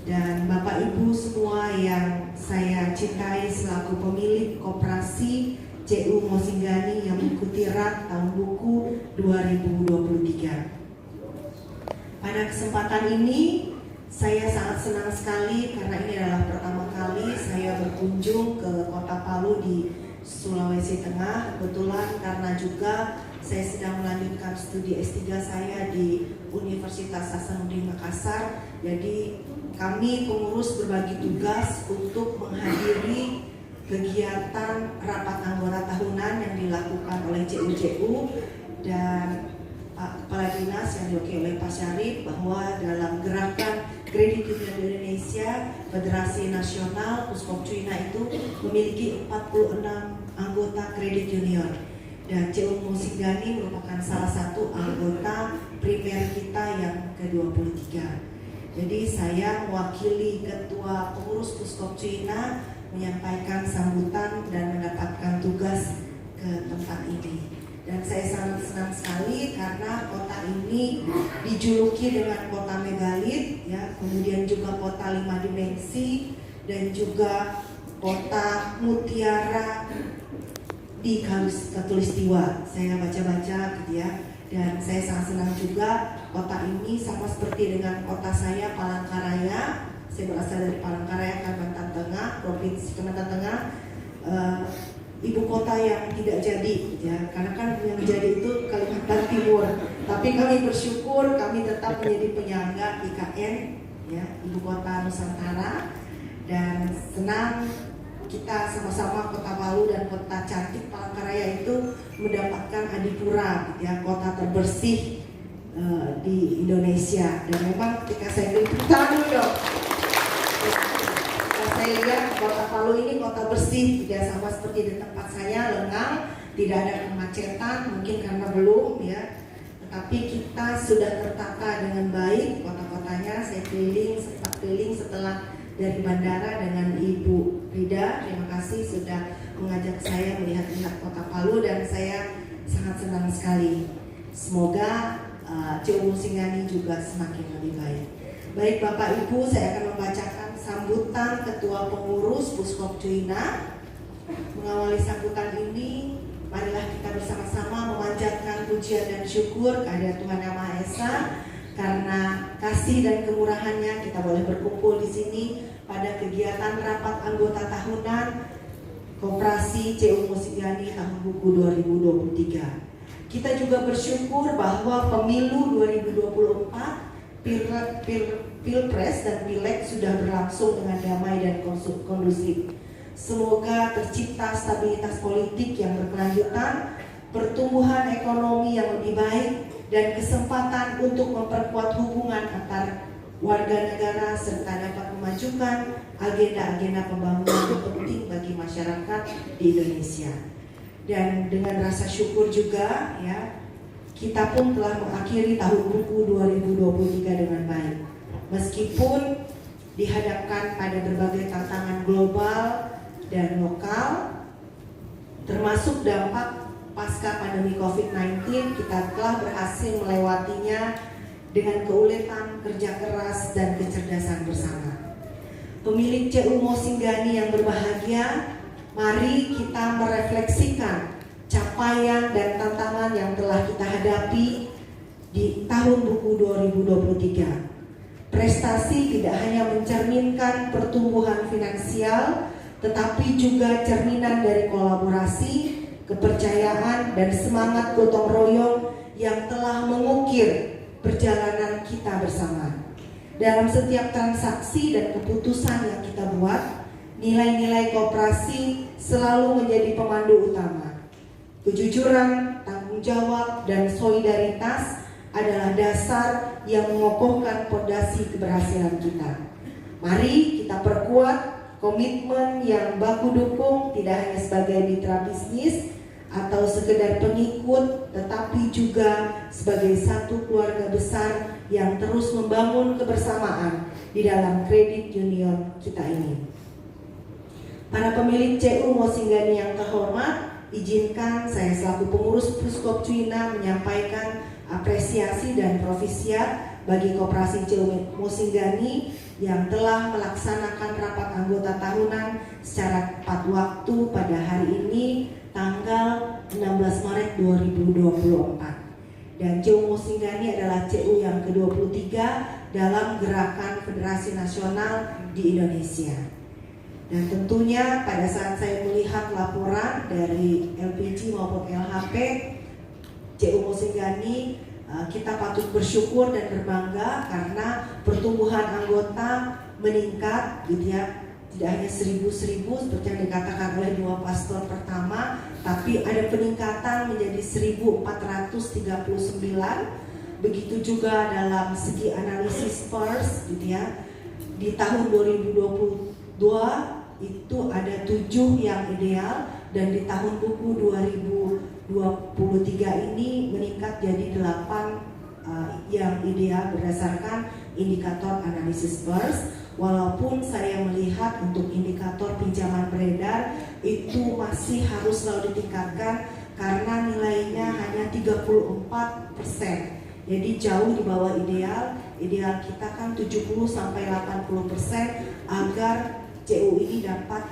Dan Bapak Ibu semua yang saya cintai selaku pemilik koperasi CU Mosinggani yang mengikuti rat tahun buku 2023. Pada kesempatan ini saya sangat senang sekali karena ini adalah pertama kali saya berkunjung ke Kota Palu di Sulawesi Tengah. Kebetulan karena juga saya sedang melanjutkan studi S3 saya di Universitas Hasanuddin Makassar. Jadi kami pengurus berbagi tugas untuk menghadiri kegiatan rapat anggota tahunan yang dilakukan oleh CU dan Pak Kepala Dinas yang diwakili oleh Pak Syarif bahwa dalam gerakan Kredit Union Indonesia, Federasi Nasional Puskop Cuina itu memiliki 46 anggota kredit union. Dan CU Mosinggani merupakan salah satu anggota primer kita yang ke-23. Jadi saya mewakili Ketua Pengurus Puskop Cuina menyampaikan sambutan dan mendapatkan tugas ke tempat ini. Dan saya sangat senang sekali karena kota ini dijuluki dengan kota megalit, ya, kemudian juga kota 5 dimensi dan juga kota mutiara di Katulistiwa. Saya baca-baca gitu ya, dan saya sangat senang juga kota ini sama seperti dengan kota saya Palangkaraya. Saya berasal dari Palangkaraya, Kalimantan Tengah, Provinsi Kalimantan Tengah. Ibu kota yang tidak jadi, ya, karena kan yang jadi itu Kalimantan Timur. Tapi kami bersyukur kami tetap menjadi penyangga IKN, ya, Ibu Kota Nusantara, dan senang kita sama-sama Kota Palu dan kota cantik Palangkaraya itu mendapatkan adipura, ya, kota terbersih di Indonesia. Dan memang ketika saya beritahu dong. Saya lihat kota Palu ini kota bersih, tidak sama seperti di tempat saya, lengang, tidak ada kemacetan, mungkin karena belum, ya. Tetapi kita sudah tertata dengan baik kota-kotanya. Saya sempat keliling setelah dari bandara dengan Ibu Rida. Terima kasih sudah mengajak saya melihat-lihat kota Palu dan saya sangat senang sekali. Semoga CU Musinggani juga semakin lebih baik. Baik Bapak Ibu, saya akan membacakan sambutan Ketua Pengurus Puskop Cuina. Mengawali sambutan ini, marilah kita bersama-sama memanjatkan pujian dan syukur kehadirat Tuhan Yang Maha Esa. Karena kasih dan kemurahannya kita boleh berkumpul di sini pada kegiatan rapat anggota tahunan Koperasi CU Musinggani tahun buku 2023. Kita juga bersyukur bahwa pemilu 2024, Pilpres dan Pileg sudah berlangsung dengan damai dan kondusif. Semoga tercipta stabilitas politik yang berkelanjutan, pertumbuhan ekonomi yang lebih baik, dan kesempatan untuk memperkuat hubungan antar warga negara serta dapat memajukan agenda-agenda pembangunan yang penting bagi masyarakat di Indonesia. Dan dengan rasa syukur juga, ya, kita pun telah mengakhiri tahun buku 2023 dengan baik. Meskipun dihadapkan pada berbagai tantangan global dan lokal, termasuk dampak pasca pandemi COVID-19, kita telah berhasil melewatinya dengan keuletan, kerja keras, dan kecerdasan bersama. Pemilik CU Musinggani yang berbahagia, mari kita merefleksikan capaian dan tantangan yang telah kita hadapi di tahun buku 2023. Prestasi tidak hanya mencerminkan pertumbuhan finansial, tetapi juga cerminan dari kolaborasi, kepercayaan, dan semangat gotong royong yang telah mengukir perjalanan kita bersama. Dalam setiap transaksi dan keputusan yang kita buat, nilai-nilai koperasi selalu menjadi pemandu utama. Kejujuran, tanggung jawab, dan solidaritas adalah dasar yang mengokohkan fondasi keberhasilan kita. Mari kita perkuat komitmen yang baku dukung, tidak hanya sebagai mitra bisnis atau sekedar pengikut, tetapi juga sebagai satu keluarga besar yang terus membangun kebersamaan di dalam kredit union kita ini. Para pemilik CU Musinggani yang terhormat, izinkan saya selaku pengurus Puskop Cuina menyampaikan apresiasi dan provisiat bagi Koperasi CU Musinggani yang telah melaksanakan rapat anggota tahunan secara tepat waktu pada hari ini tanggal 16 Maret 2024. Dan CU Musinggani adalah CU yang ke-23 dalam gerakan Federasi Nasional di Indonesia. Dan tentunya pada saat saya melihat laporan dari LPG maupun LHP CU Musinggani, kita patut bersyukur dan berbangga karena pertumbuhan anggota meningkat, gitu ya. Tidak hanya 1000 seperti yang dikatakan oleh dua pastor pertama, tapi ada peningkatan menjadi 1439. Begitu juga dalam segi analisis PERS, gitu ya. Di tahun 2022 itu ada 7 yang ideal, dan di tahun buku 2023 ini meningkat jadi 8 yang ideal berdasarkan indikator analisis BERS. Walaupun saya melihat untuk indikator pinjaman beredar itu masih harus selalu ditingkatkan karena nilainya hanya 34%. Jadi jauh di bawah ideal. Ideal kita kan 70-80% agar CU ini dapat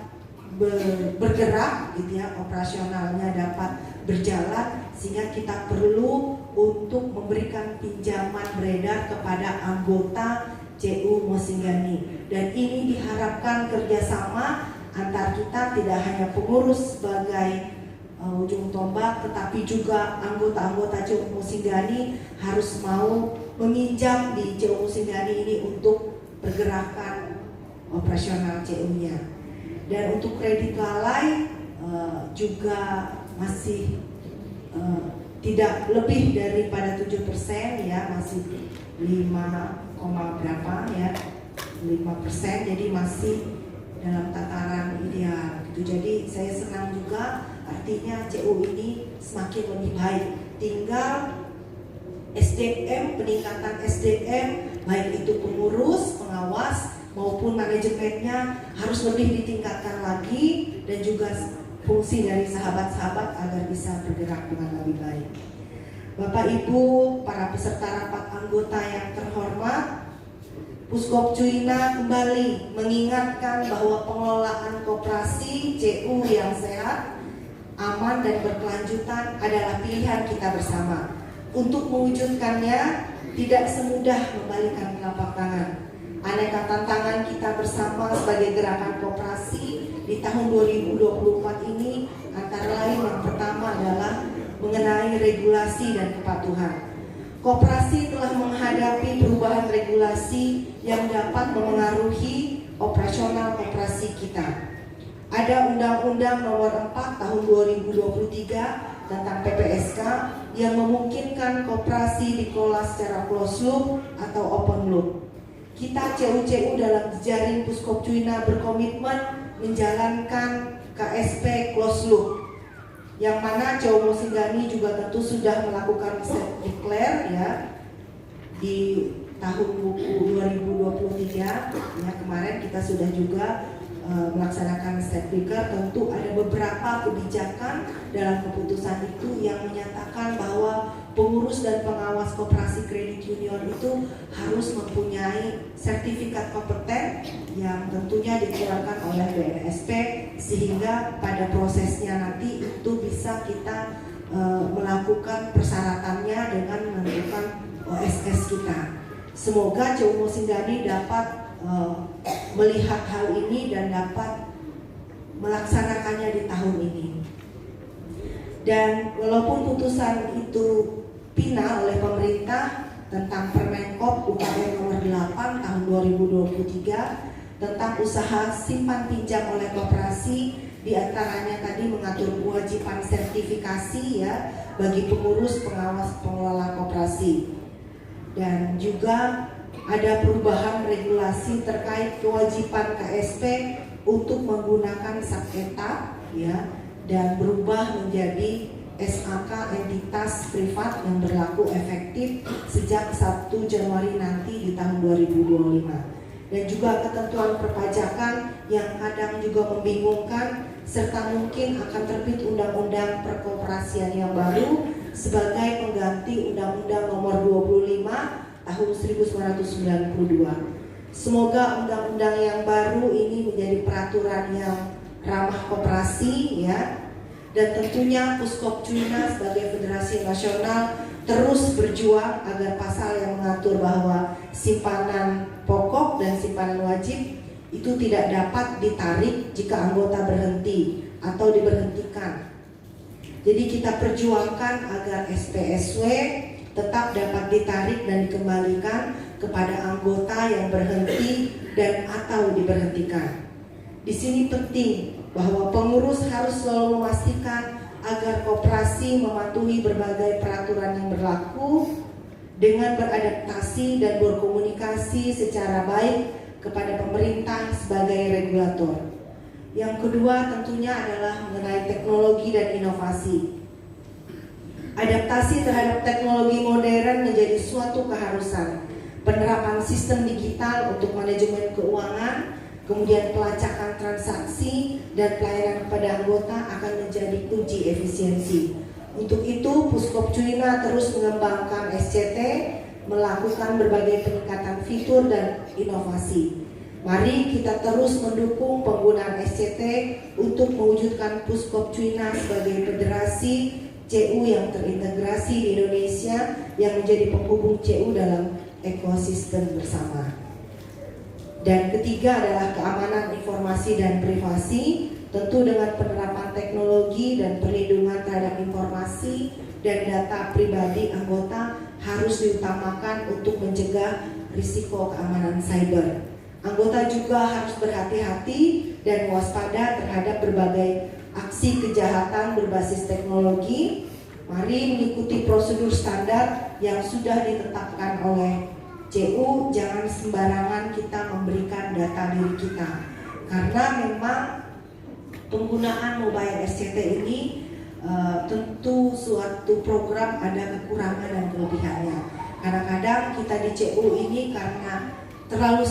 bergerak gitu ya, operasionalnya dapat berjalan, sehingga kita perlu untuk memberikan pinjaman beredar kepada anggota CU Mosinggani. Dan ini diharapkan kerjasama antar kita, tidak hanya pengurus sebagai ujung tombak, tetapi juga anggota-anggota CU Mosinggani harus mau meminjam di CU Mosinggani ini untuk pergerakan operasional CU-nya. Dan untuk kredit lalai juga masih tidak lebih daripada 7% ya, masih 5, ya 5%, jadi masih dalam tataran ideal gitu. Jadi saya senang juga, artinya CU ini semakin lebih baik. Tinggal SDM, peningkatan SDM, baik itu pengurus, pengawas maupun manajemennya harus lebih ditingkatkan lagi, dan juga fungsi dari sahabat-sahabat agar bisa bergerak dengan lebih baik. Bapak Ibu, para peserta rapat anggota yang terhormat, Puskop Cuina kembali mengingatkan bahwa pengelolaan koperasi CU yang sehat, aman dan berkelanjutan adalah pilihan kita bersama. Untuk mewujudkannya tidak semudah membalikan telapak tangan. Aneka tantangan kita bersama sebagai gerakan koperasi di tahun 2024 ini antara lain yang pertama adalah mengenai regulasi dan kepatuhan. Koperasi telah menghadapi perubahan regulasi yang dapat memengaruhi operasional koperasi kita. Ada Undang-Undang Nomor 4 Tahun 2023 tentang PPSK yang memungkinkan koperasi dikelola secara closed loop atau open loop. Kita CU-CU dalam jejaring Puskop Cuina berkomitmen menjalankan KSP closed loop, yang mana CU Mosinggani juga tentu sudah melakukan self declare ya di tahun buku 2023 ya, kemarin kita sudah juga melaksanakan self declare. Tentu ada beberapa kebijakan dalam keputusan itu yang menyatakan bahwa pengurus dan pengawas koperasi kredit union itu harus mempunyai sertifikat kompeten yang tentunya dikeluarkan oleh BNSP, sehingga pada prosesnya nanti itu bisa kita melakukan persyaratannya dengan menentukan OSS kita. Semoga CU Mosinggani dapat melihat hal ini dan dapat melaksanakannya di tahun ini. Dan walaupun putusan itu final oleh pemerintah tentang Permenkop UKM nomor 8 tahun 2023 tentang usaha simpan pinjam oleh koperasi, diantaranya tadi mengatur kewajiban sertifikasi ya bagi pengurus, pengawas, pengelola koperasi, dan juga ada perubahan regulasi terkait kewajiban KSP untuk menggunakan sengketa ya, dan berubah menjadi SAK entitas privat yang berlaku efektif sejak 1 Januari nanti di tahun 2025. Dan juga ketentuan perpajakan yang kadang juga membingungkan, serta mungkin akan terbit undang-undang perkoperasian yang baru sebagai pengganti Undang-Undang Nomor 25 tahun 1992. Semoga undang-undang yang baru ini menjadi peraturan yang ramah koperasi ya. Dan tentunya Puskop Cuina sebagai federasi nasional terus berjuang agar pasal yang mengatur bahwa simpanan pokok dan simpanan wajib itu tidak dapat ditarik jika anggota berhenti atau diberhentikan. Jadi kita perjuangkan agar SPSW tetap dapat ditarik dan dikembalikan kepada anggota yang berhenti dan atau diberhentikan. Di sini penting bahwa pengurus harus selalu memastikan agar koperasi mematuhi berbagai peraturan yang berlaku dengan beradaptasi dan berkomunikasi secara baik kepada pemerintah sebagai regulator. Yang kedua tentunya adalah mengenai teknologi dan inovasi. Adaptasi terhadap teknologi modern menjadi suatu keharusan. Penerapan sistem digital untuk manajemen keuangan, kemudian pelacakan transaksi dan pelayanan kepada anggota akan menjadi kunci efisiensi. Untuk itu, Puskop Cuina terus mengembangkan SCT, melakukan berbagai peningkatan fitur dan inovasi. Mari kita terus mendukung penggunaan SCT untuk mewujudkan Puskop Cuina sebagai federasi CU yang terintegrasi di Indonesia yang menjadi penghubung CU dalam ekosistem bersama. Dan ketiga adalah keamanan informasi dan privasi, tentu dengan penerapan teknologi dan perlindungan terhadap informasi dan data pribadi anggota harus diutamakan untuk mencegah risiko keamanan cyber. Anggota juga harus berhati-hati dan waspada terhadap berbagai aksi kejahatan berbasis teknologi. Mari mengikuti prosedur standar yang sudah ditetapkan oleh CU. Jangan sembarangan kita memberikan data diri kita, karena memang penggunaan mobile SCT ini tentu suatu program ada kekurangan dan kelebihannya. Kadang-kadang kita di CU ini karena terlalu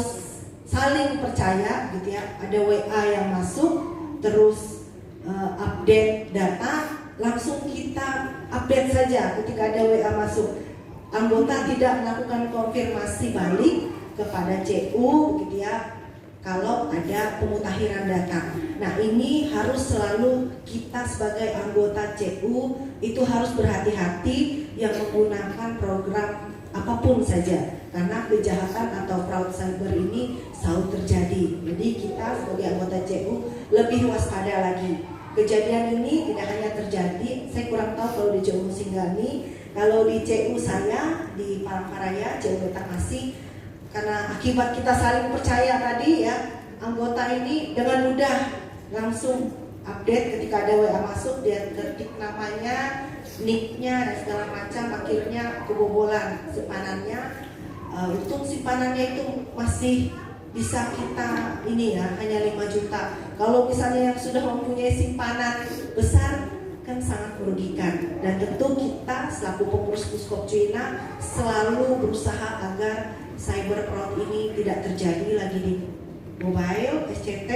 saling percaya gitu ya, ada WA yang masuk terus update data, langsung kita update saja ketika ada WA masuk. Anggota tidak melakukan konfirmasi balik kepada CU gitu ya, kalau ada pemutakhiran data. Nah, ini harus selalu kita sebagai anggota CU itu harus berhati-hati yang menggunakan program apapun saja, karena kejahatan atau fraud cyber ini selalu terjadi. Jadi kita sebagai anggota CU lebih waspada lagi. Kejadian ini tidak hanya terjadi, saya kurang tahu kalau di CU Musinggani, kalau di CU saya di Palangkaraya, CU Betangasi, karena akibat kita saling percaya tadi ya, anggota ini dengan mudah langsung update ketika ada WA masuk, dia ketik namanya, nicknya dan segala macam, akhirnya kebobolan simpanannya. Untung simpanannya itu masih bisa kita ini ya, hanya 5 juta. Kalau misalnya yang sudah mempunyai simpanan besar kan sangat merugikan. Dan tentu kita selaku pengurus Puskop Cuina selalu berusaha agar cyber fraud ini tidak terjadi lagi di mobile SCT,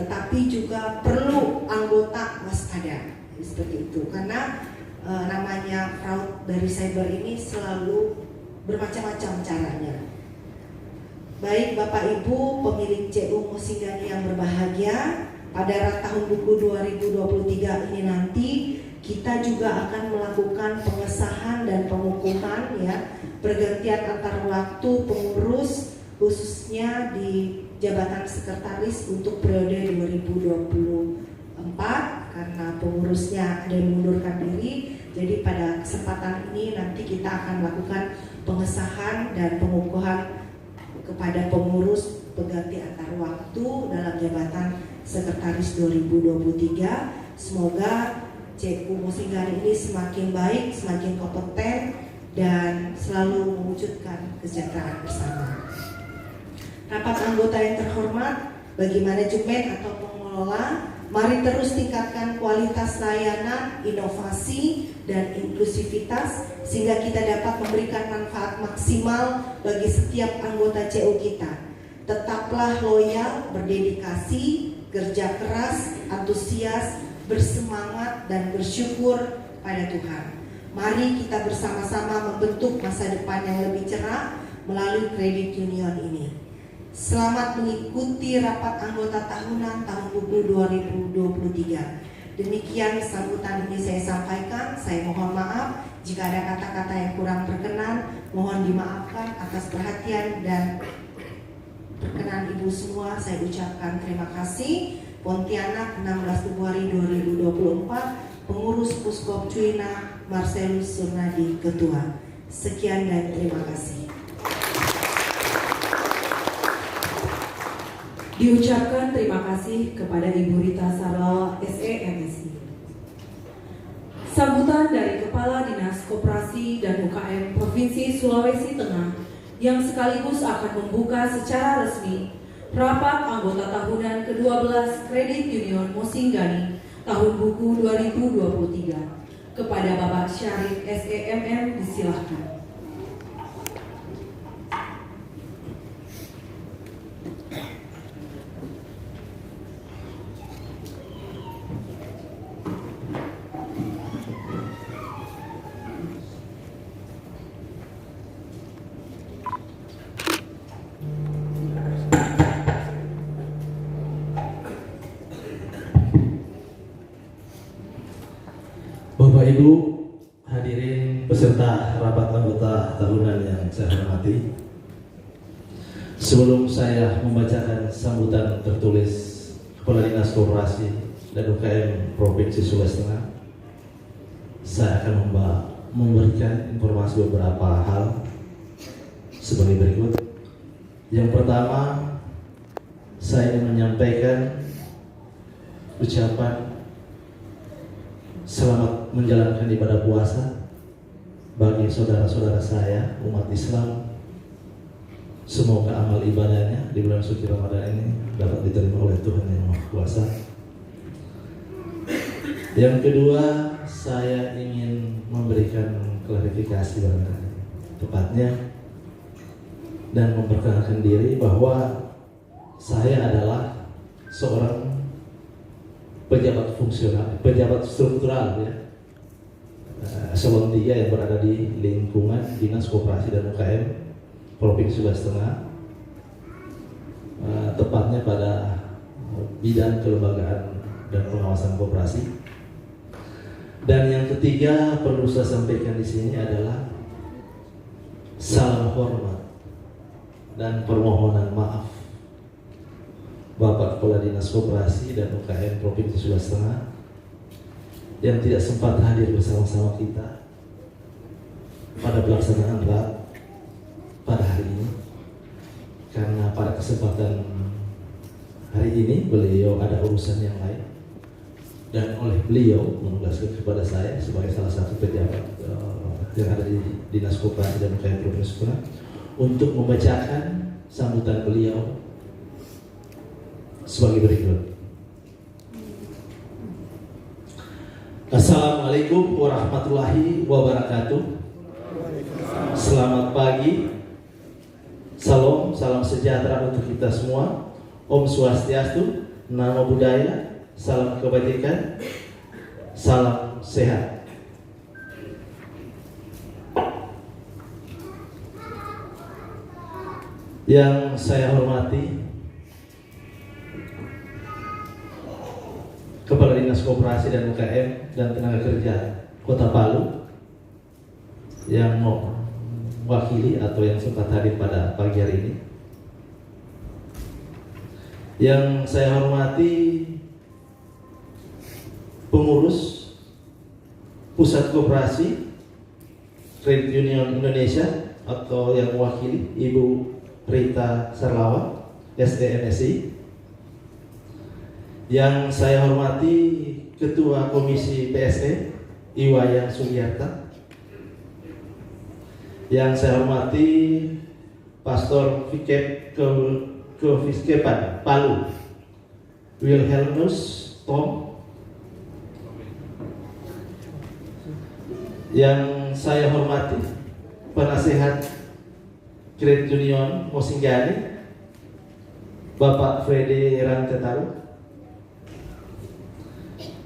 tetapi juga perlu anggota waspada seperti itu, karena namanya fraud dari cyber ini selalu bermacam-macam caranya. Baik Bapak Ibu pemilik CU Musinggani yang berbahagia, pada tahun buku 2023 ini nanti kita juga akan melakukan pengesahan dan pengukuhan ya, pergantian antar waktu pengurus khususnya di jabatan sekretaris untuk periode 2024 karena pengurusnya ada yang mengundurkan diri. Jadi pada kesempatan ini nanti kita akan melakukan pengesahan dan pengukuhan kepada pengurus pengganti antar waktu dalam jabatan sekretaris 2023. Semoga CU Musinggani ini semakin baik, semakin kompeten dan selalu mewujudkan kesejahteraan bersama. Rapat anggota yang terhormat, bagi manajemen atau pengelola, mari terus tingkatkan kualitas layanan, inovasi, dan inklusivitas sehingga kita dapat memberikan manfaat maksimal bagi setiap anggota CU kita. Tetaplah loyal, berdedikasi, kerja keras, antusias, bersemangat, dan bersyukur pada Tuhan. Mari kita bersama-sama membentuk masa depan yang lebih cerah melalui kredit union ini. Selamat mengikuti rapat anggota tahunan tahun buku 2023. Demikian sambutan ini saya sampaikan. Saya mohon maaf jika ada kata-kata yang kurang berkenan. Mohon dimaafkan atas perhatian dan perkenan Ibu semua. Saya ucapkan terima kasih. Pontianak 16 Februari 2024, Pengurus Puskop Cuina Marcelus Surnadi Ketua. Sekian dan terima kasih. Diucapkan terima kasih kepada Ibu Rita Sarlawa SE MSI. Sambutan dari Kepala Dinas Koperasi dan UKM Provinsi Sulawesi Tengah yang sekaligus akan membuka secara resmi rapat anggota tahunan ke-12 Kredit Union Musinggani tahun buku 2023. Kepada Bapak Syarif SEMM disilahkan. Bapak Ibu hadirin peserta rapat anggota tahunan yang saya hormati, sebelum saya membacakan sambutan tertulis Kepala Dinas Koperasi dan UKM Provinsi Sulawesi Tengah, saya akan memberikan informasi beberapa hal sebagai berikut. Yang pertama, saya ingin menyampaikan ucapan selamat menjalankan ibadah puasa bagi saudara-saudara saya umat Islam. Semoga amal ibadahnya di bulan suci Ramadan ini dapat diterima oleh Tuhan Yang Maha Kuasa. Yang kedua, saya ingin memberikan klarifikasi barangkali tepatnya dan memperkenalkan diri bahwa saya adalah seorang pejabat fungsional, pejabat struktural ya, eselon 3 yang berada di lingkungan Dinas Koperasi dan UKM Provinsi Sulawesi Tengah, tepatnya pada bidang kelembagaan dan pengawasan koperasi. Dan yang ketiga perlu saya sampaikan di sini adalah salam hormat dan permohonan maaf Bapak Kepala Dinas Koperasi dan UKM Provinsi Sulawesi Tengah yang tidak sempat hadir bersama-sama kita pada pelaksanaan RAT pada hari ini, karena pada kesempatan hari ini beliau ada urusan yang lain dan oleh beliau menugaskan kepada saya sebagai salah satu pejabat yang ada di Dinas Koperasi dan UKM Provinsi Sulawesi Tengah untuk membacakan sambutan beliau sebagai berikut. Assalamualaikum warahmatullahi wabarakatuh. Selamat pagi. Salam sejahtera untuk kita semua. Om Swastiastu, Namo Buddhaya, salam kebajikan, salam sehat. Yang saya hormati Kepala Dinas Koperasi dan UKM dan Tenaga Kerja Kota Palu yang mewakili atau yang sempat hadir pada pagi hari ini. Yang saya hormati pengurus Pusat Koperasi Credit Union Indonesia atau yang mewakili Ibu Rita Sarlawa SDMSI. Yang saya hormati Ketua Komisi PSE Iwayan Sugiarta. Yang saya hormati Pastor Vikep Keviskepan Palu Wilhelmus Tom. Yang saya hormati Penasehat Credit Union Mosinggani Bapak Freddy Rantetaru.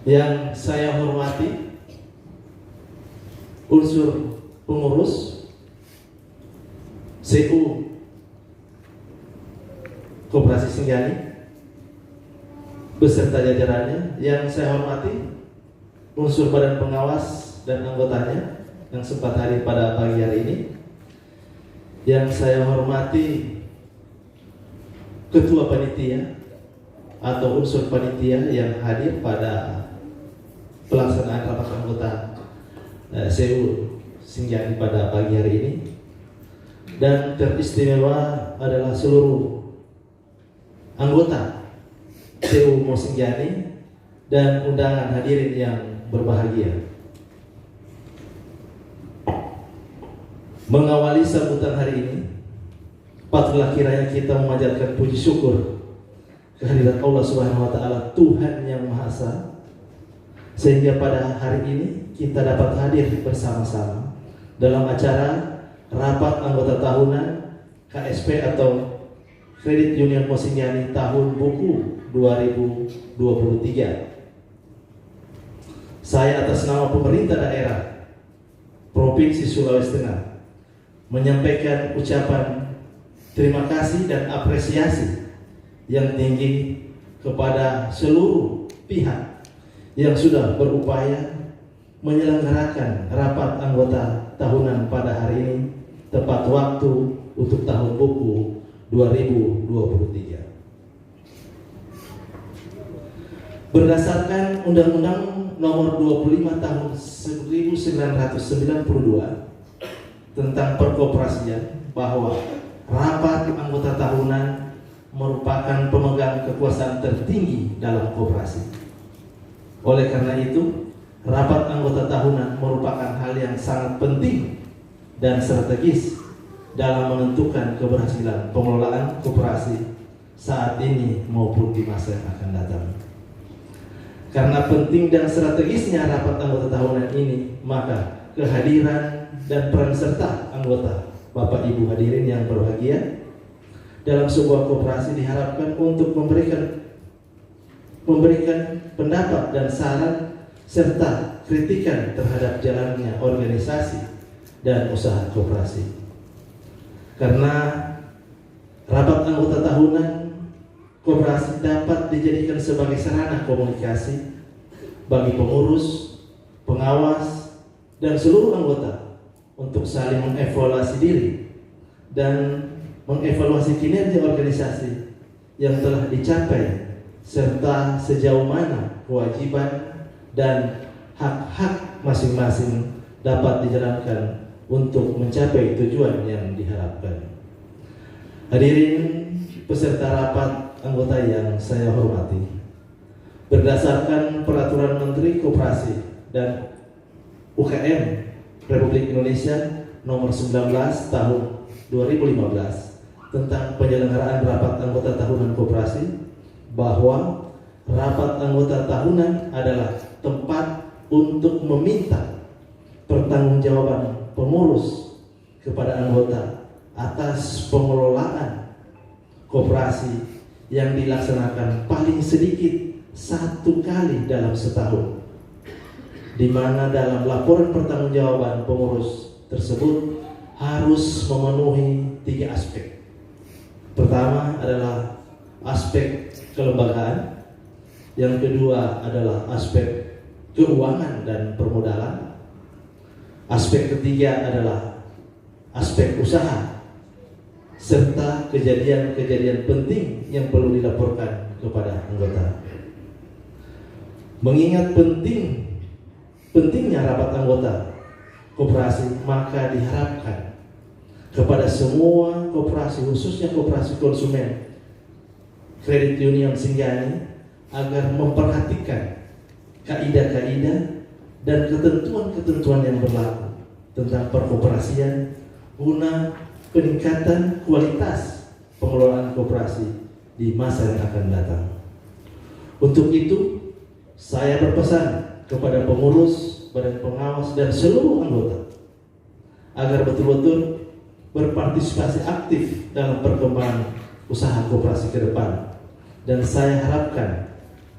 Yang saya hormati unsur pengurus CU Koperasi Singgani beserta jajarannya. Yang saya hormati unsur badan pengawas dan anggotanya yang sempat hadir pada pagi hari ini. Yang saya hormati ketua panitia atau unsur panitia yang hadir pada pelaksanaan rapat anggota CU Singgani pada pagi hari ini. Dan teristimewa adalah seluruh anggota CU Mosinggani dan undangan hadirin yang berbahagia. Mengawali sambutan hari ini, patutlah kiranya kita memanjatkan puji syukur kehadirat Allah Subhanahu wa Ta'ala, Tuhan yang Maha Esa, sehingga pada hari ini kita dapat hadir bersama-sama dalam acara rapat anggota tahunan KSP atau Kredit Union Mosinggani tahun buku 2023. Saya atas nama pemerintah daerah Provinsi Sulawesi Tengah menyampaikan ucapan terima kasih dan apresiasi yang tinggi kepada seluruh pihak yang sudah berupaya menyelenggarakan rapat anggota tahunan pada hari ini tepat waktu untuk tahun buku 2023. Berdasarkan Undang-Undang Nomor 25 Tahun 1992 tentang perkoperasian, bahwa rapat anggota tahunan merupakan pemegang kekuasaan tertinggi dalam koperasi. Oleh karena itu, rapat anggota tahunan merupakan hal yang sangat penting dan strategis dalam menentukan keberhasilan pengelolaan koperasi saat ini maupun di masa yang akan datang. Karena penting dan strategisnya rapat anggota tahunan ini, maka kehadiran dan peran serta anggota Bapak Ibu hadirin yang berbahagia dalam sebuah koperasi diharapkan untuk memberikan pendapat dan saran serta kritikan terhadap jalannya organisasi dan usaha koperasi. Karena rapat anggota tahunan koperasi dapat dijadikan sebagai sarana komunikasi bagi pengurus, pengawas, dan seluruh anggota untuk saling mengevaluasi diri dan mengevaluasi kinerja organisasi yang telah dicapai serta sejauh mana kewajiban dan hak-hak masing-masing dapat dijalankan untuk mencapai tujuan yang diharapkan. Hadirin peserta rapat anggota yang saya hormati, berdasarkan Peraturan Menteri Koperasi dan UKM Republik Indonesia Nomor 19 Tahun 2015 tentang penyelenggaraan rapat anggota tahunan koperasi, bahwa rapat anggota tahunan adalah tempat untuk meminta pertanggungjawaban pengurus kepada anggota atas pengelolaan koperasi yang dilaksanakan paling sedikit 1 kali dalam setahun, di mana dalam laporan pertanggungjawaban pengurus tersebut harus memenuhi 3 aspek. Pertama adalah aspek kelembagaan, yang kedua adalah aspek keuangan dan permodalan, aspek ketiga adalah aspek usaha, serta kejadian-kejadian penting yang perlu dilaporkan kepada anggota. Mengingat pentingnya rapat anggota koperasi, maka diharapkan kepada semua koperasi, khususnya koperasi konsumen Kredit Union Singgani, agar memperhatikan kaidah-kaidah dan ketentuan-ketentuan yang berlaku tentang perkoperasian guna peningkatan kualitas pengelolaan koperasi di masa yang akan datang. Untuk itu, saya berpesan kepada pengurus, badan pengawas, dan seluruh anggota agar betul-betul berpartisipasi aktif dalam perkembangan usaha koperasi ke depan. Dan saya harapkan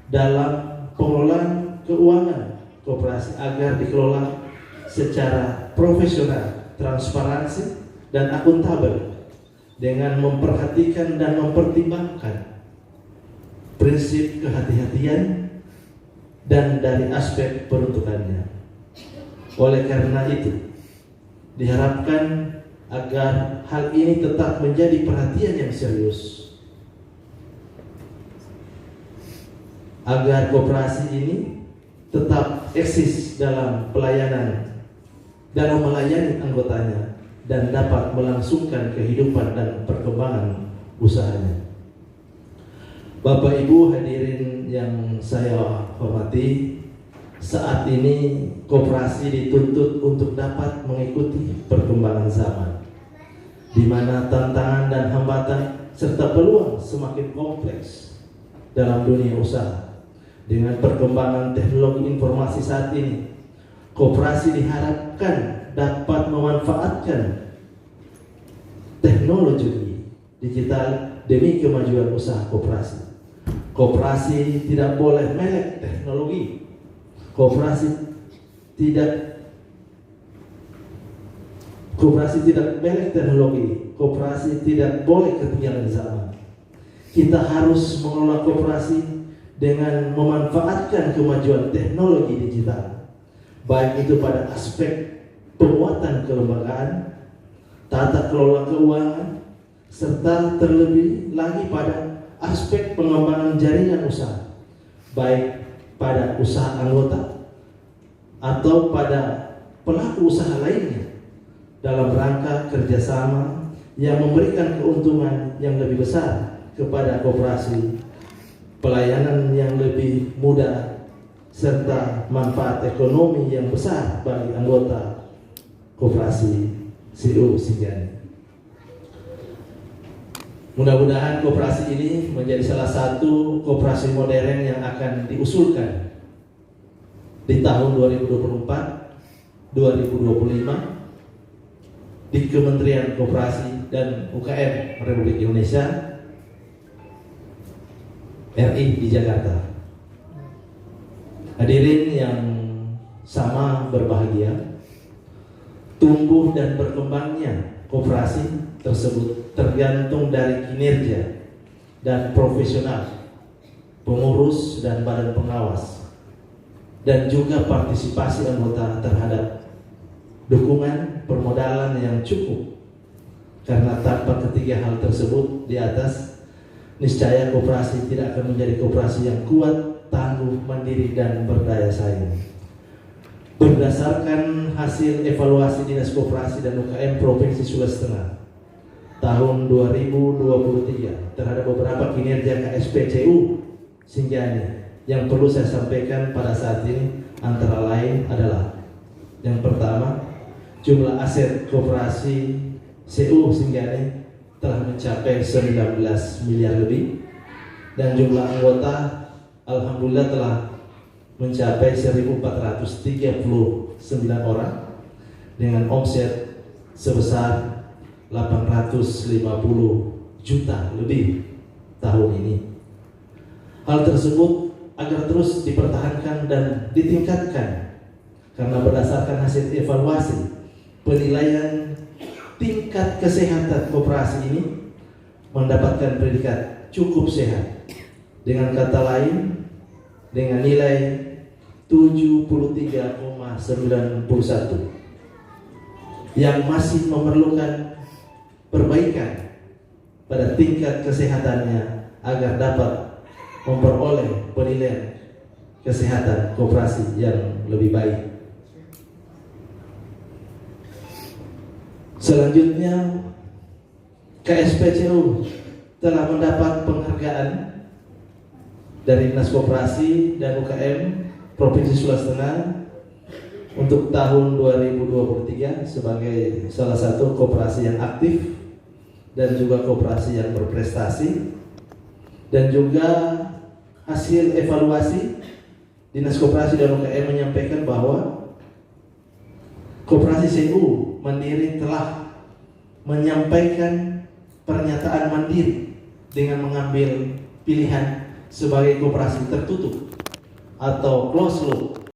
dalam pengelolaan keuangan koperasi agar dikelola secara profesional, transparansi, dan akuntabel, dengan memperhatikan dan mempertimbangkan prinsip kehati-hatian dan dari aspek peruntukannya. Oleh karena itu, diharapkan agar hal ini tetap menjadi perhatian yang serius, agar koperasi ini tetap eksis dalam pelayanan, dalam melayani anggotanya, dan dapat melangsungkan kehidupan dan perkembangan usahanya. Bapak Ibu hadirin yang saya hormati, saat ini koperasi dituntut untuk dapat mengikuti perkembangan zaman, di mana tantangan dan hambatan serta peluang semakin kompleks dalam dunia usaha. Dengan perkembangan teknologi informasi saat ini, Koperasi diharapkan dapat memanfaatkan teknologi digital demi kemajuan usaha koperasi. Koperasi tidak boleh melek teknologi. Koperasi tidak melek teknologi. Koperasi tidak boleh ketinggalan zaman. Kita harus mengelola koperasi dengan memanfaatkan kemajuan teknologi digital, baik itu pada aspek penguatan kelembagaan, tata kelola keuangan, serta terlebih lagi pada aspek pengembangan jaringan usaha, baik pada usaha anggota atau pada pelaku usaha lainnya, dalam rangka kerjasama yang memberikan keuntungan yang lebih besar kepada koperasi, pelayanan yang lebih mudah, serta manfaat ekonomi yang besar bagi anggota koperasi CU Singgani. Mudah-mudahan koperasi ini menjadi salah satu koperasi modern yang akan diusulkan di tahun 2024-2025 di Kementerian Koperasi dan UKM Republik Indonesia RI di Jakarta. Hadirin yang sama berbahagia, tumbuh dan berkembangnya koperasi tersebut tergantung dari kinerja dan profesional pengurus dan badan pengawas, dan juga partisipasi anggota terhadap dukungan permodalan yang cukup. Karena tanpa ketiga hal tersebut di atas, niscaya koperasi tidak akan menjadi koperasi yang kuat, tangguh, mandiri, dan berdaya saing. Berdasarkan hasil evaluasi Dinas Koperasi dan UKM Provinsi Sulawesi Tengah tahun 2023 terhadap beberapa kinerja KSPCU Singgani, yang perlu saya sampaikan pada saat ini antara lain adalah: yang pertama, jumlah aset koperasi CU Singgani telah mencapai 19 miliar lebih, dan jumlah anggota alhamdulillah telah mencapai 1.439 orang dengan omset sebesar 850 juta lebih tahun ini. Hal tersebut agar terus dipertahankan dan ditingkatkan karena berdasarkan hasil evaluasi penilaian tingkat kesehatan koperasi ini mendapatkan predikat cukup sehat, dengan kata lain dengan nilai 73,91 yang masih memerlukan perbaikan pada tingkat kesehatannya agar dapat memperoleh penilaian kesehatan koperasi yang lebih baik. Selanjutnya, KSPCU telah mendapat penghargaan dari Dinas Koperasi dan UKM Provinsi Sulawesi Tengah untuk tahun 2023 sebagai salah satu koperasi yang aktif dan juga koperasi yang berprestasi. Dan juga hasil evaluasi Dinas Koperasi dan UKM menyampaikan bahwa Koperasi CU Mandiri telah menyampaikan pernyataan mandiri dengan mengambil pilihan sebagai koperasi tertutup atau closed loop